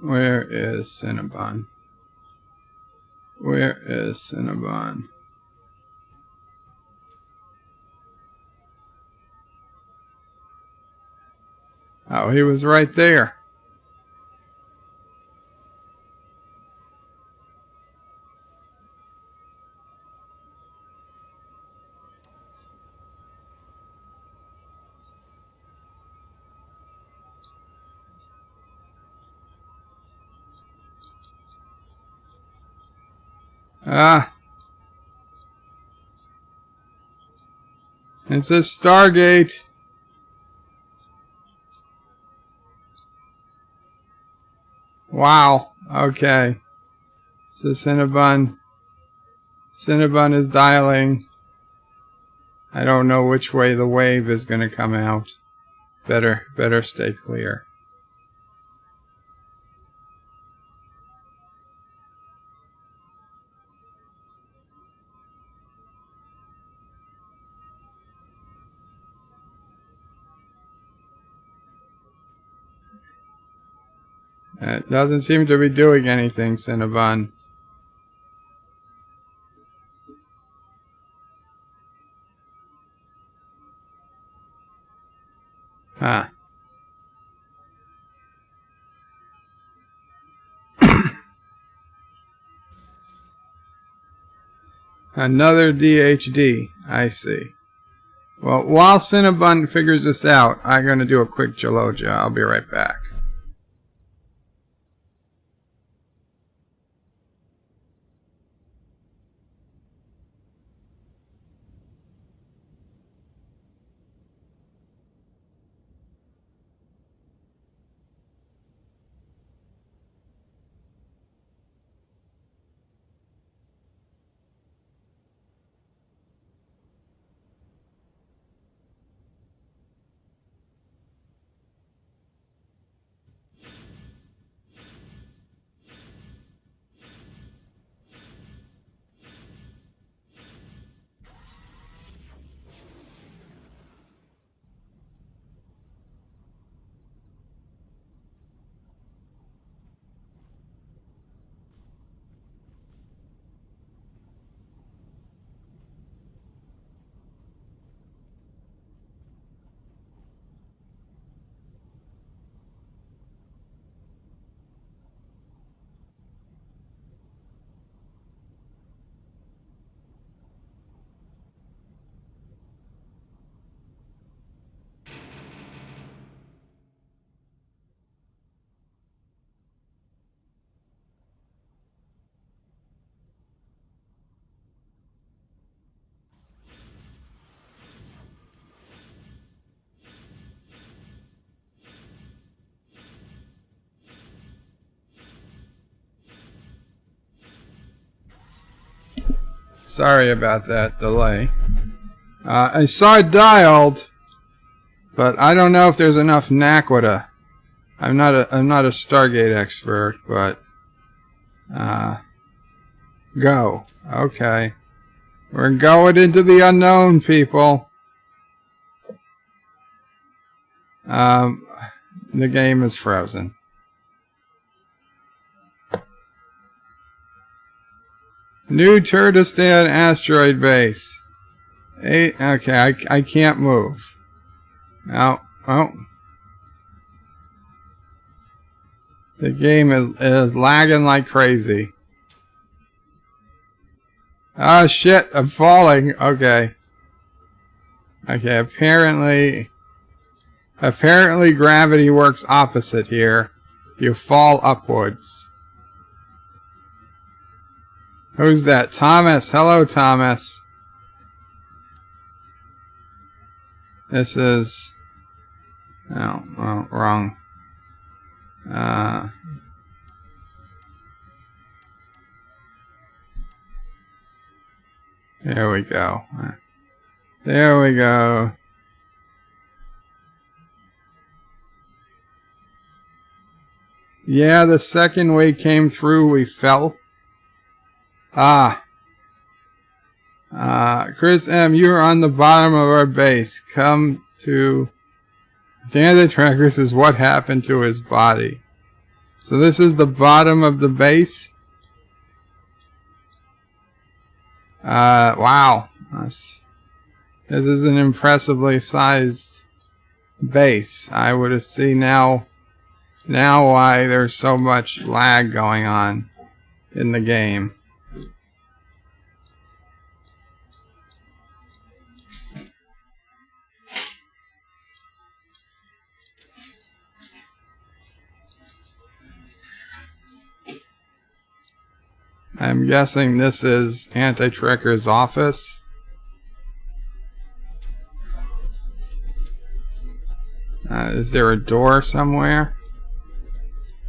Speaker 1: Where is Cinnabon? Where is Cinnabon? Oh, he was right there. Ah. It's a Stargate. Wow. Okay. So Cinnabon is dialing. I don't know which way the wave is going to come out. Better stay clear. It doesn't seem to be doing anything, Cinnabon. Huh. Another DHD. I see. Well, while Cinnabon figures this out, I'm going to do a quick Geologia. I'll be right back. Sorry about that delay. I saw it dialed, but I don't know if there's enough Naquita. I'm not a Stargate expert, but go. Okay. We're going into the unknown, people. The game is frozen. New Turdistan asteroid base. Okay, I can't move. Oh. The game is lagging like crazy. Oh shit, I'm falling. Okay. Okay, apparently gravity works opposite here. You fall upwards. Who's that? Thomas. Hello, Thomas. This is... Oh, well, wrong. There we go. There we go. Yeah, the second wave came through, we fell. Chris M., you're on the bottom of our base. Come to... Dan the Track, this is what happened to his body. So this is the bottom of the base. Wow. This is an impressively sized base. I would see now why there's so much lag going on in the game. I'm guessing this is Anti-Trekker's office. Is there a door somewhere?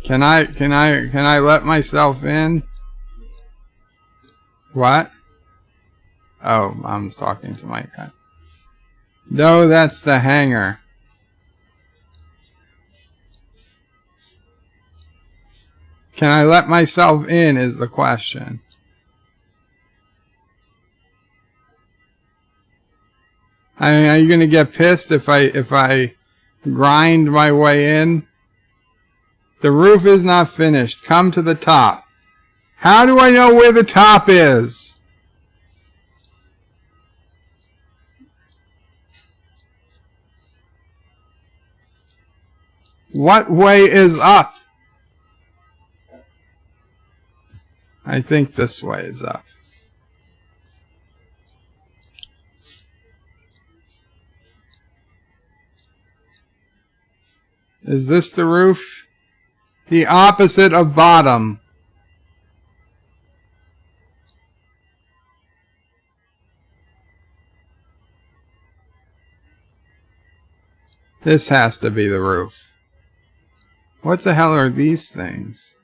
Speaker 1: Can I let myself in? What? Oh, I'm talking to my cat. No, that's the hangar. Can I let myself in is the question. I mean, are you gonna get pissed if I grind my way in? The roof is not finished. Come to the top. How do I know where the top is? What way is up? I think this way is up. Is this the roof? The opposite of bottom. This has to be the roof. What the hell are these things?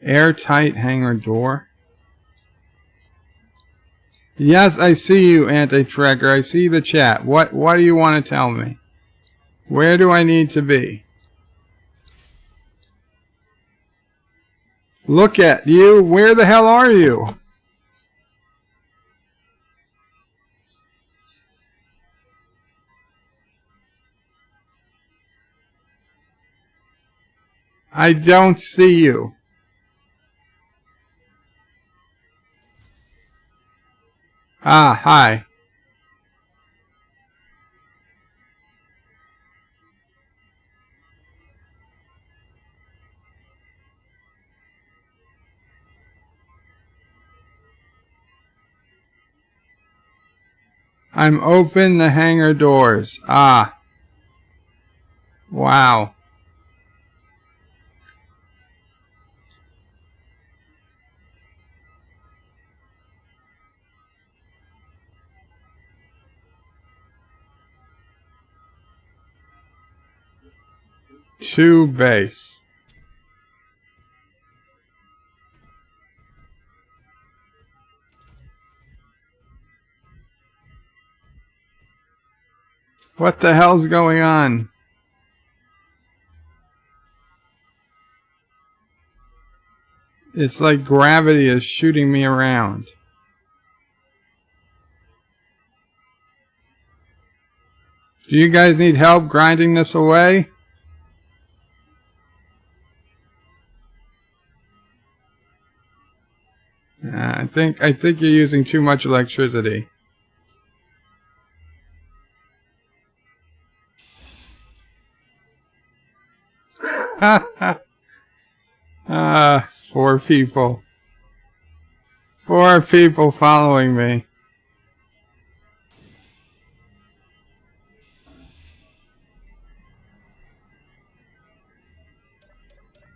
Speaker 1: Airtight hangar door. Yes, I see you, Anti-Trekker. I see the chat. What do you want to tell me? Where do I need to be? Look at you. Where the hell are you? I don't see you. Ah, hi. I'm open the hangar doors. Ah. Wow. To base. What the hell's going on? It's like gravity is shooting me around. Do you guys need help grinding this away? I think you're using too much electricity. Four people. Four people following me.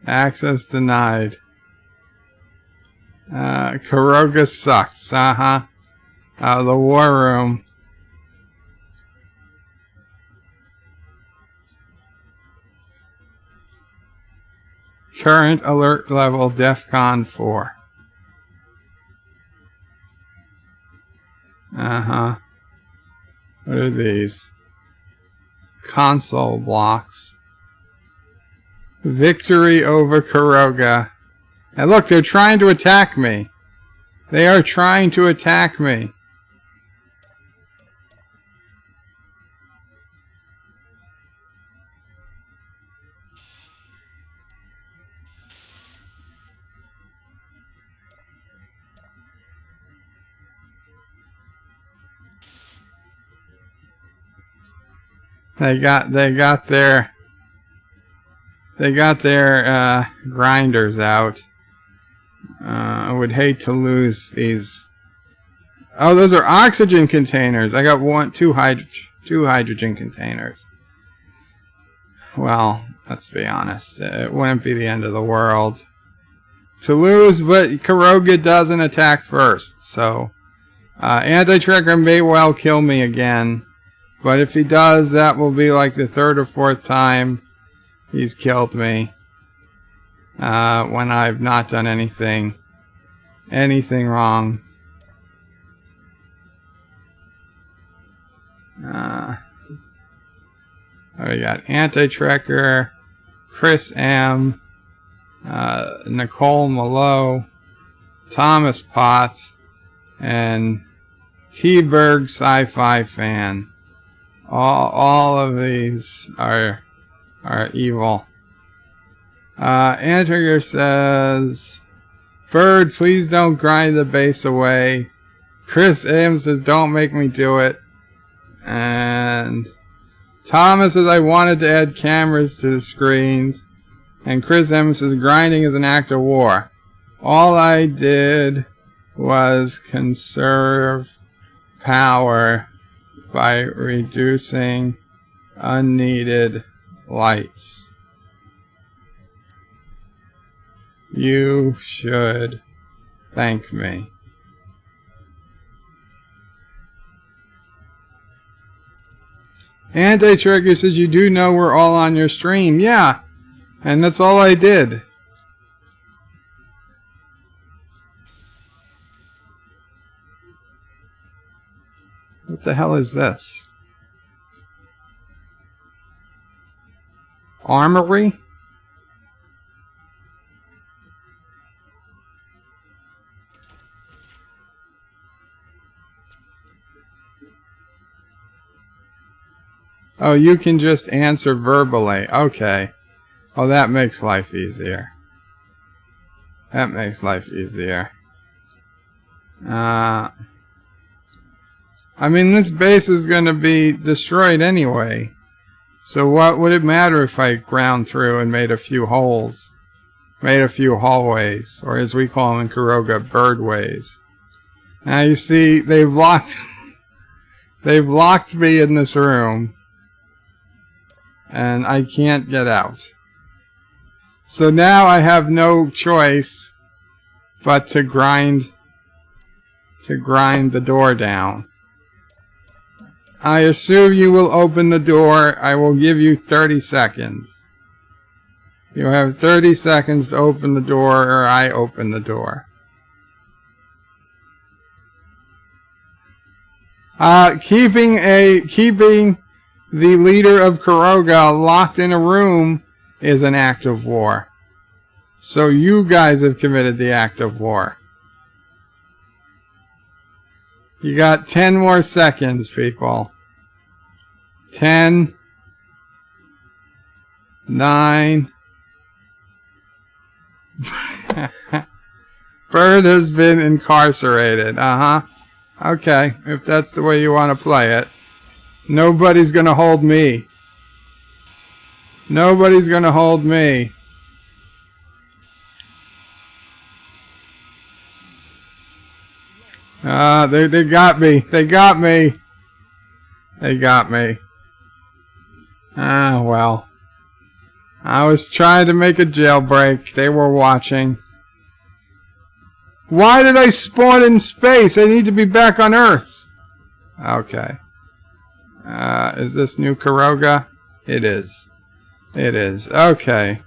Speaker 1: Access denied. Caroga sucks. The war room. Current alert level DEFCON 4. Uh-huh. What are these? Console blocks. Victory over Caroga. And look, they're trying to attack me. They are trying to attack me. They got their grinders out. I would hate to lose these. Oh, those are oxygen containers. I got two hydrogen containers. Well, let's be honest. It wouldn't be the end of the world to lose, but Caroga doesn't attack first. So, anti-tracker may well kill me again. But if he does, that will be like the third or fourth time he's killed me. When I've not done anything wrong. We got Anti-Trekker, Chris M, Nicole Malo, Thomas Potts, and T-Berg Sci-Fi Fan. All of these are evil. Antrigger says, Bird, please don't grind the base away. Chris M says, don't make me do it. And Thomas says, I wanted to add cameras to the screens. And Chris M says, grinding is an act of war. All I did was conserve power by reducing unneeded lights. You should thank me. Anti-Trigger says you do know we're all on your stream. Yeah, and that's all I did. What the hell is this? Armory? Oh, you can just answer verbally. Okay. Oh, that makes life easier. That makes life easier. I mean, this base is going to be destroyed anyway. So what would it matter if I ground through and made a few holes? Made a few hallways. Or as we call them in Caroga, birdways. Now you see, they've locked me in this room. And I can't get out. So now I have no choice but to grind the door down. I assume you will open the door. I will give you 30 seconds. You have 30 seconds to open the door, or I open the door. Keeping the leader of Caroga locked in a room is an act of war. So you guys have committed the act of war. You got 10 more seconds, people. 10, 9. Bird has been incarcerated. Okay, if that's the way you want to play it. Nobody's gonna hold me. Nobody's gonna hold me. They got me. They got me. They got me. Well. I was trying to make a jailbreak. They were watching. Why did I spawn in space? I need to be back on Earth. Okay. Is this new Caroga? It is. It is. Okay.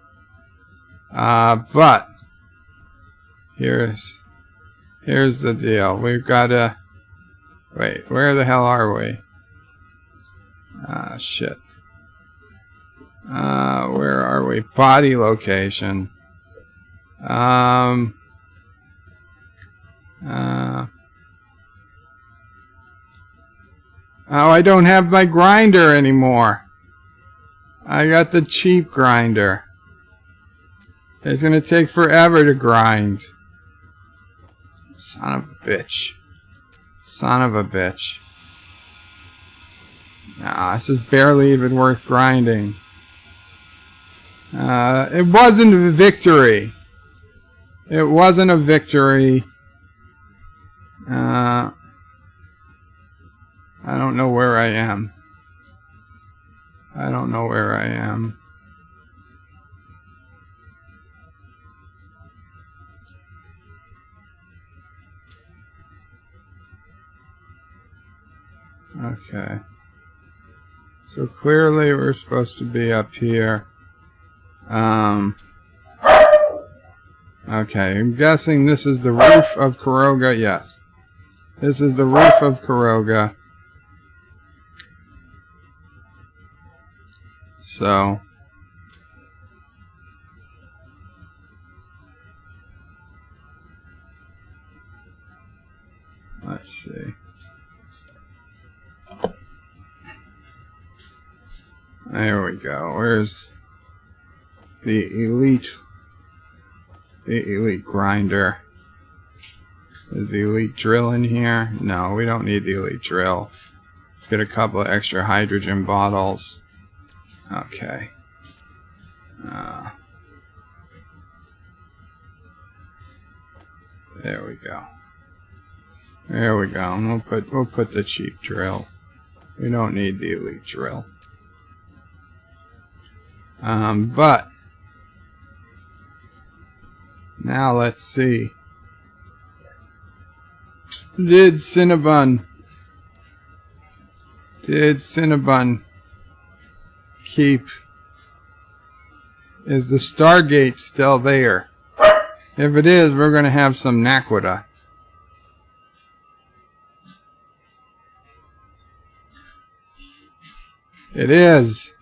Speaker 1: But here's the deal. We've got to Wait, where the hell are we? Ah, shit. Where are we? Body location. Oh, I don't have my grinder anymore. I got the cheap grinder. It's gonna take forever to grind. Son of a bitch. Son of a bitch. Nah, this is barely even worth grinding. It wasn't a victory. It wasn't a victory. I don't know where I am. I don't know where I am. Okay. So clearly we're supposed to be up here. Okay, I'm guessing this is the roof of Caroga. Yes. This is the roof of Caroga. So let's see. There we go. Where's the elite grinder? Is the elite drill in here? No, we don't need the elite drill. Let's get a couple of extra hydrogen bottles. Okay. There we go. There we go. And we'll put the cheap drill. We don't need the elite drill. But now let's see. Did Cinnabon keep? Is the Stargate still there? If it is, we're going to have some naquita. It is.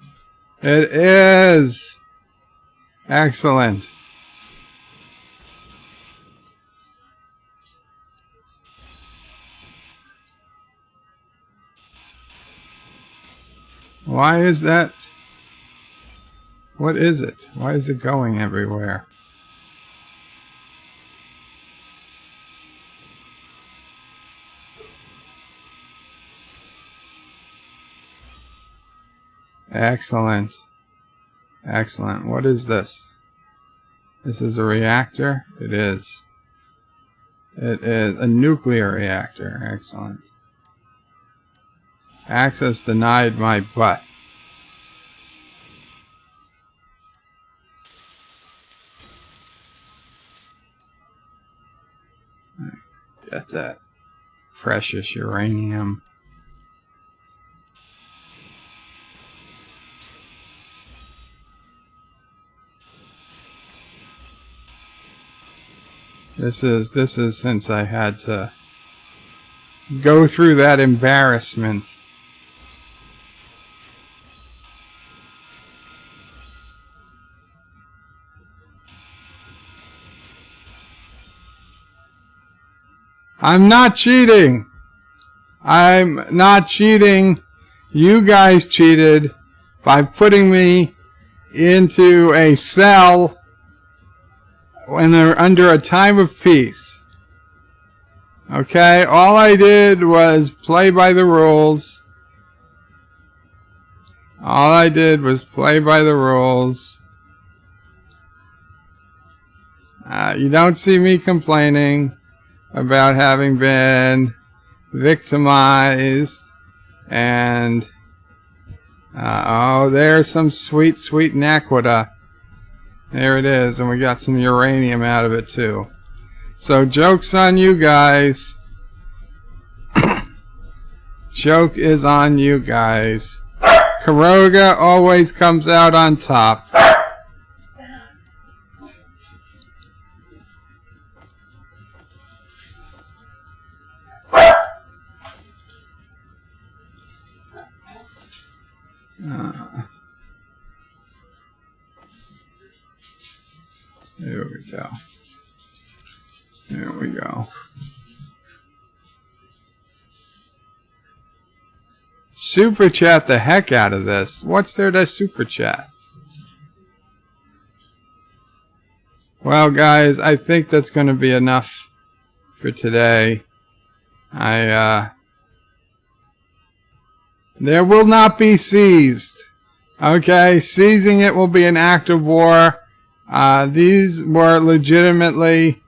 Speaker 1: It is. Excellent. Why is that? What is it? Why is it going everywhere? Excellent. Excellent. What is this? This is a reactor? It is. It is a nuclear reactor. Excellent. Access denied my butt. Get that precious uranium. This is since I had to go through that embarrassment. I'm not cheating. I'm not cheating. You guys cheated by putting me into a cell when they're under a time of peace. Okay? All I did was play by the rules. All I did was play by the rules. You don't see me complaining about having been victimized. And oh, there's some sweet naquita. There it is, and we got some uranium out of it too. So joke's on you guys. Joke is on you guys. Caroga always comes out on top. There we go. There we go. Super chat the heck out of this. What's there to super chat? Well, guys, I think that's going to be enough for today. There will not be seized. Okay, seizing it will be an act of war. These were legitimately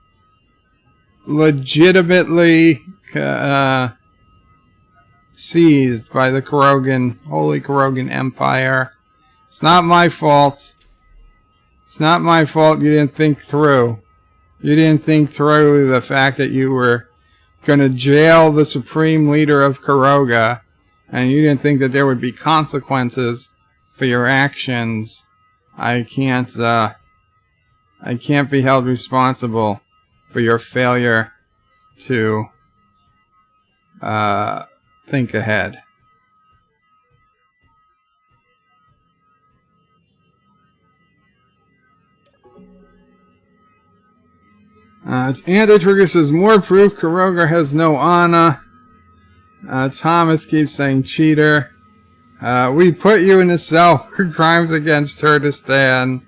Speaker 1: seized by the Holy Carogan Empire. It's not my fault. It's not my fault you didn't think through. You didn't think through the fact that you were going to jail the supreme leader of Caroga, and you didn't think that there would be consequences for your actions. I can't be held responsible for your failure to think ahead. Anti-Trigger says, more proof Caroga has no honor. Thomas keeps saying cheater. We put you in a cell for crimes against Kurdistan.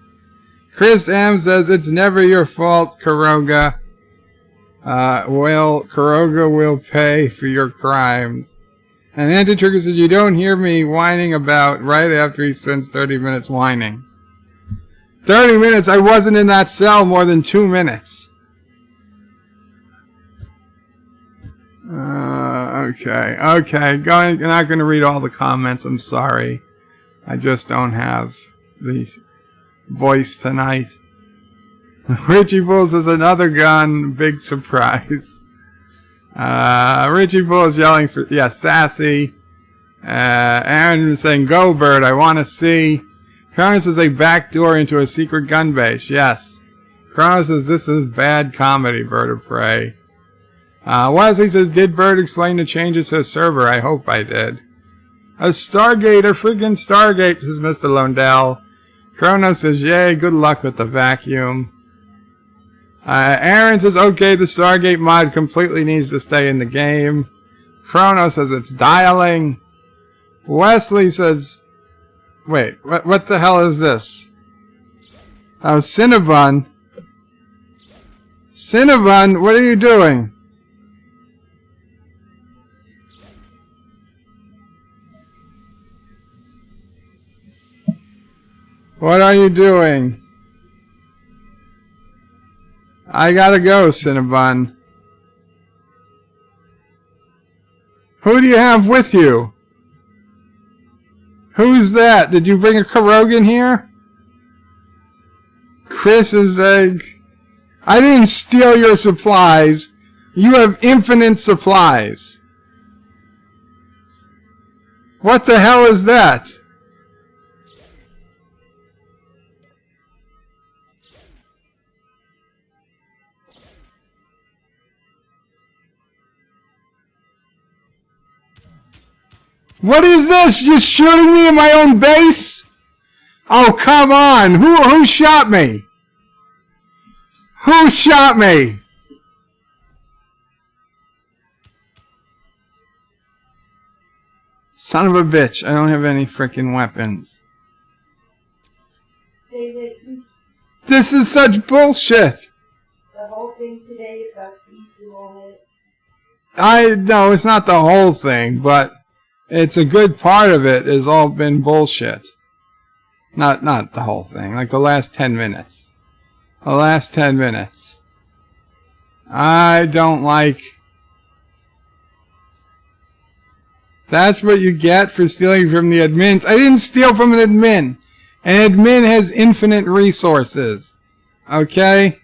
Speaker 1: Chris M says, it's never your fault, Caroga. Well, Caroga will pay for your crimes. And Anti-Trigger says, you don't hear me whining about right after he spends 30 minutes whining. 30 minutes? I wasn't in that cell more than 2 minutes. Okay. I'm not going to read all the comments. I'm sorry. I just don't have the voice tonight. Richie Bull says another gun. Big surprise. Richie Bull is yelling for, sassy. Aaron is saying, go bird, I want to see. Kronos is a backdoor into a secret gun base. Yes. Kronos says this is bad comedy, Bird of Prey. Wesley says, did Bird explain the changes to the server? I hope I did. A Stargate, a friggin' Stargate, says Mr. Londell. Kronos says, yay, good luck with the vacuum. Aaron says, okay, the Stargate mod completely needs to stay in the game. Kronos says it's dialing. Wesley says, wait, what the hell is this? Oh, Cinnabon. Cinnabon, what are you doing? What are you doing? I gotta go, Cinnabon. Who do you have with you? Who's that? Did you bring a Carogan here? Chris is saying, I didn't steal your supplies. You have infinite supplies. What the hell is that? What is this? You're shooting me in my own base? Oh, come on. Who shot me? Who shot me? Son of a bitch. I don't have any freaking weapons.
Speaker 3: David,
Speaker 1: This is such bullshit.
Speaker 3: the whole thing today about peace and all
Speaker 1: No,
Speaker 3: that.
Speaker 1: it's not the whole thing, but it's a good part of it has all been bullshit. Not the whole thing. Like the last 10 minutes. The last 10 minutes. I don't like... That's what you get for stealing from the admins. I didn't steal from an admin. An admin has infinite resources. Okay?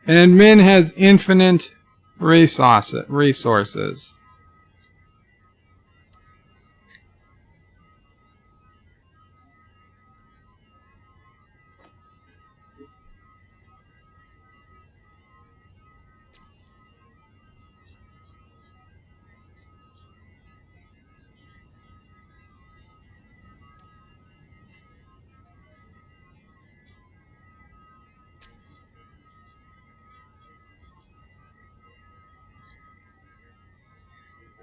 Speaker 1: An admin has infinite resources.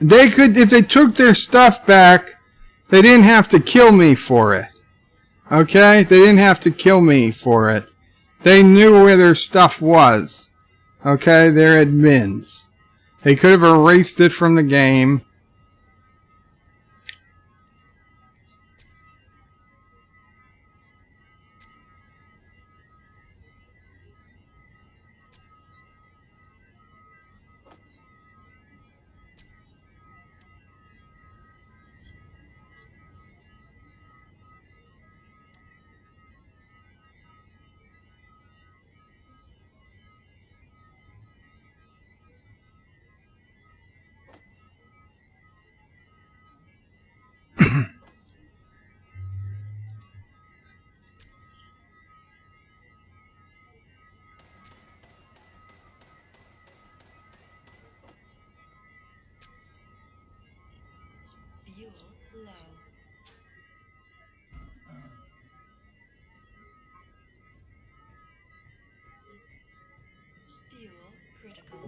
Speaker 1: They could, if they took their stuff back, they didn't have to kill me for it. Okay? They didn't have to kill me for it. They knew where their stuff was. Okay? They're admins. They could have erased it from the game.
Speaker 2: Fuel low. Fuel critical.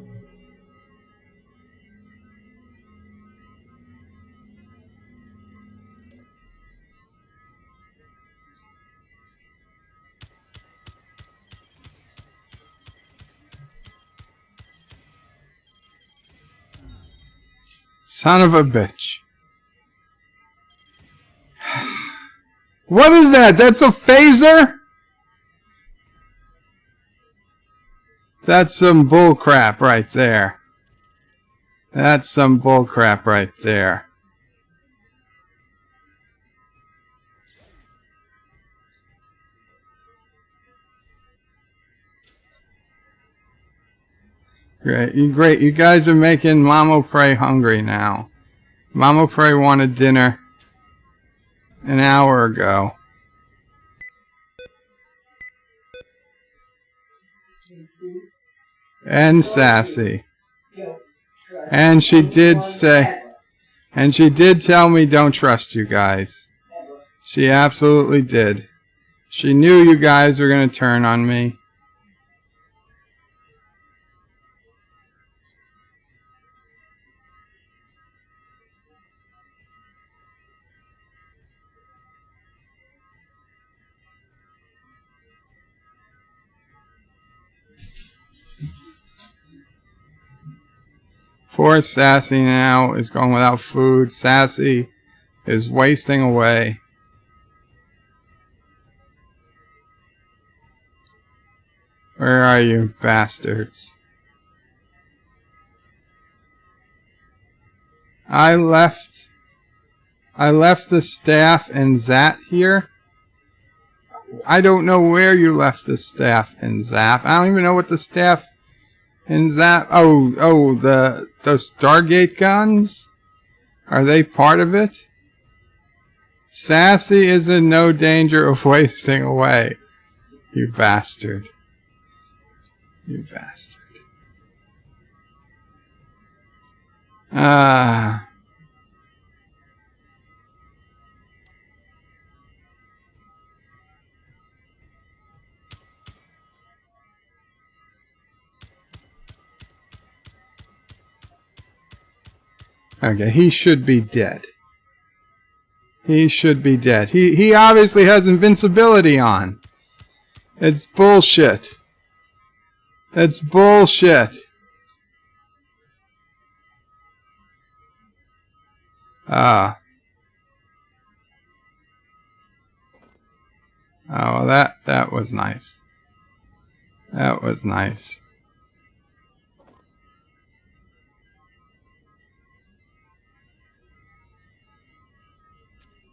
Speaker 1: Son of a bitch. What is that? That's a phaser? That's some bullcrap right there. That's some bullcrap right there. Great. You guys are making Mamo Prey hungry now. Mamo Prey wanted dinner an hour ago. And sassy. And she did say, and she did tell me don't trust you guys. She absolutely did. She knew you guys were going to turn on me. Poor Sassy now is going without food. Sassy is wasting away. Where are you, bastards? I left the staff and Zat here. I don't know where you left the staff and Zap. I don't even know what the staff and Zap. Oh, those Stargate guns? Are they part of it? Sassy is in no danger of wasting away. You bastard. You bastard. Okay, he should be dead. He should be dead. He obviously has invincibility on. It's bullshit. It's bullshit. Oh, well, that was nice. That was nice.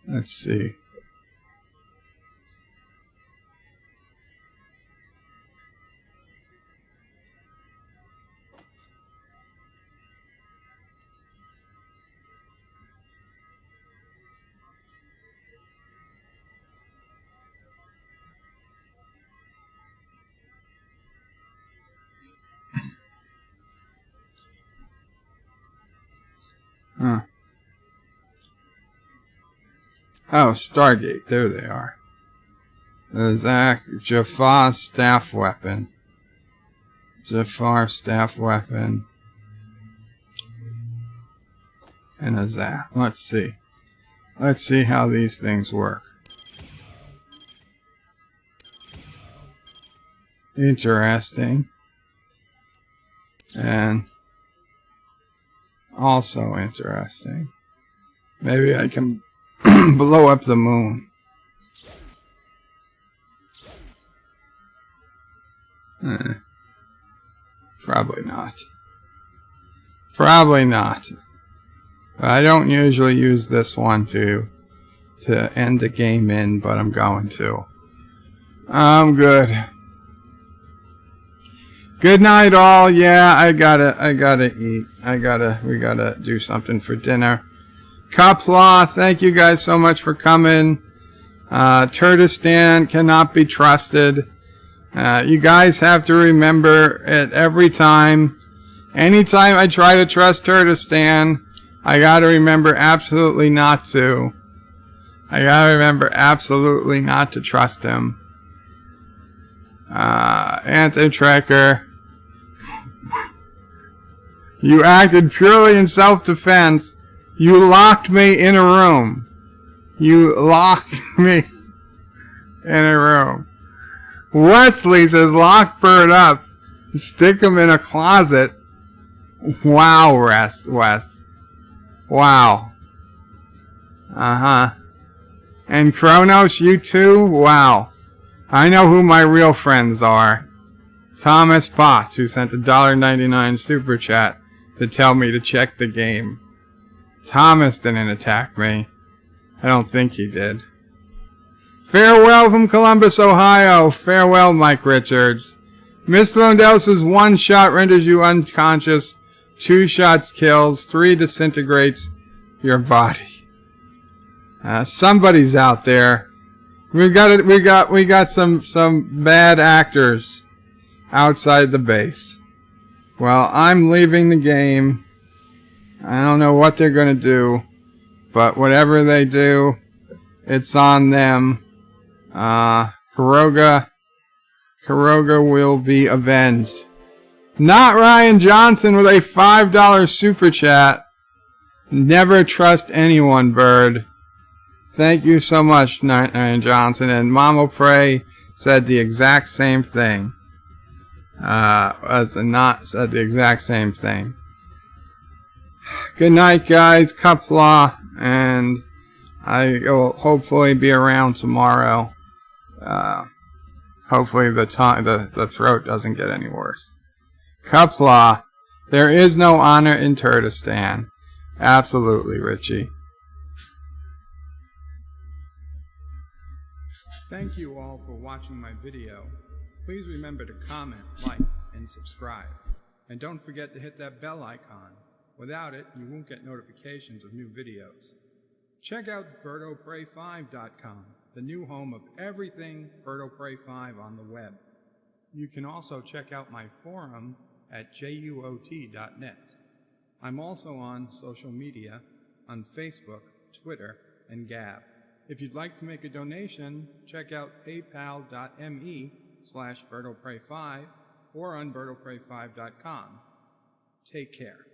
Speaker 1: Let's see. Huh. Oh, Stargate. There they are. The Zach Jafar staff weapon. Jafar staff weapon. and a zap. Let's see. Let's see how these things work. Interesting. And also interesting. Maybe I can blow up the moon. Probably not. Probably not. I don't usually use this one to end the game in, but I'm going to. I'm good. Good night, all. Yeah, I gotta eat. We gotta do something for dinner. Qapla, thank you guys so much for coming. Turtistan cannot be trusted. You guys have to remember it every time. Anytime I try to trust Turtistan, I gotta remember absolutely not to. I gotta remember absolutely not to trust him. Anti-tracker. You acted purely in self-defense. You locked me in a room. You locked me in a room. Wesley says, lock Bird up. Stick him in a closet. Wow, Wes. Wow. Uh-huh. And Kronos, you too? Wow. I know who my real friends are. Thomas Potts, who sent a $1.99 super chat to tell me to check the game. Thomas didn't attack me. I don't think he did. Farewell from Columbus, Ohio. Farewell, Mike Richards. Miss Lundell says 1 shot renders you unconscious, 2 shots kills, 3 disintegrates your body. Somebody's out there. We got some bad actors outside the base. Well, I'm leaving the game. I don't know what they're gonna do, but whatever they do, it's on them. Caroga will be avenged. Not Ryan Johnson with a $5 super chat. Never trust anyone, Bird. Thank you so much, Ryan Johnson. And Mama Pray said the exact same thing. Said the exact same thing. Good night, guys. Qapla, and I will hopefully be around tomorrow. Hopefully the throat doesn't get any worse. Qapla, there is no honor in Turtistan. Absolutely, Richie. Thank you all for watching my video. Please remember to comment, like, and subscribe. And don't forget to hit that bell icon. Without it, you won't get notifications of new videos. Check out BirdoPrey5.com, the new home of everything BirdoPrey5 on the web. You can also check out my forum at juot.net. I'm also on social media on Facebook, Twitter, and Gab. If you'd like to make a donation, check out paypal.me/BirdoPrey5 or on BirdoPrey5.com. Take care.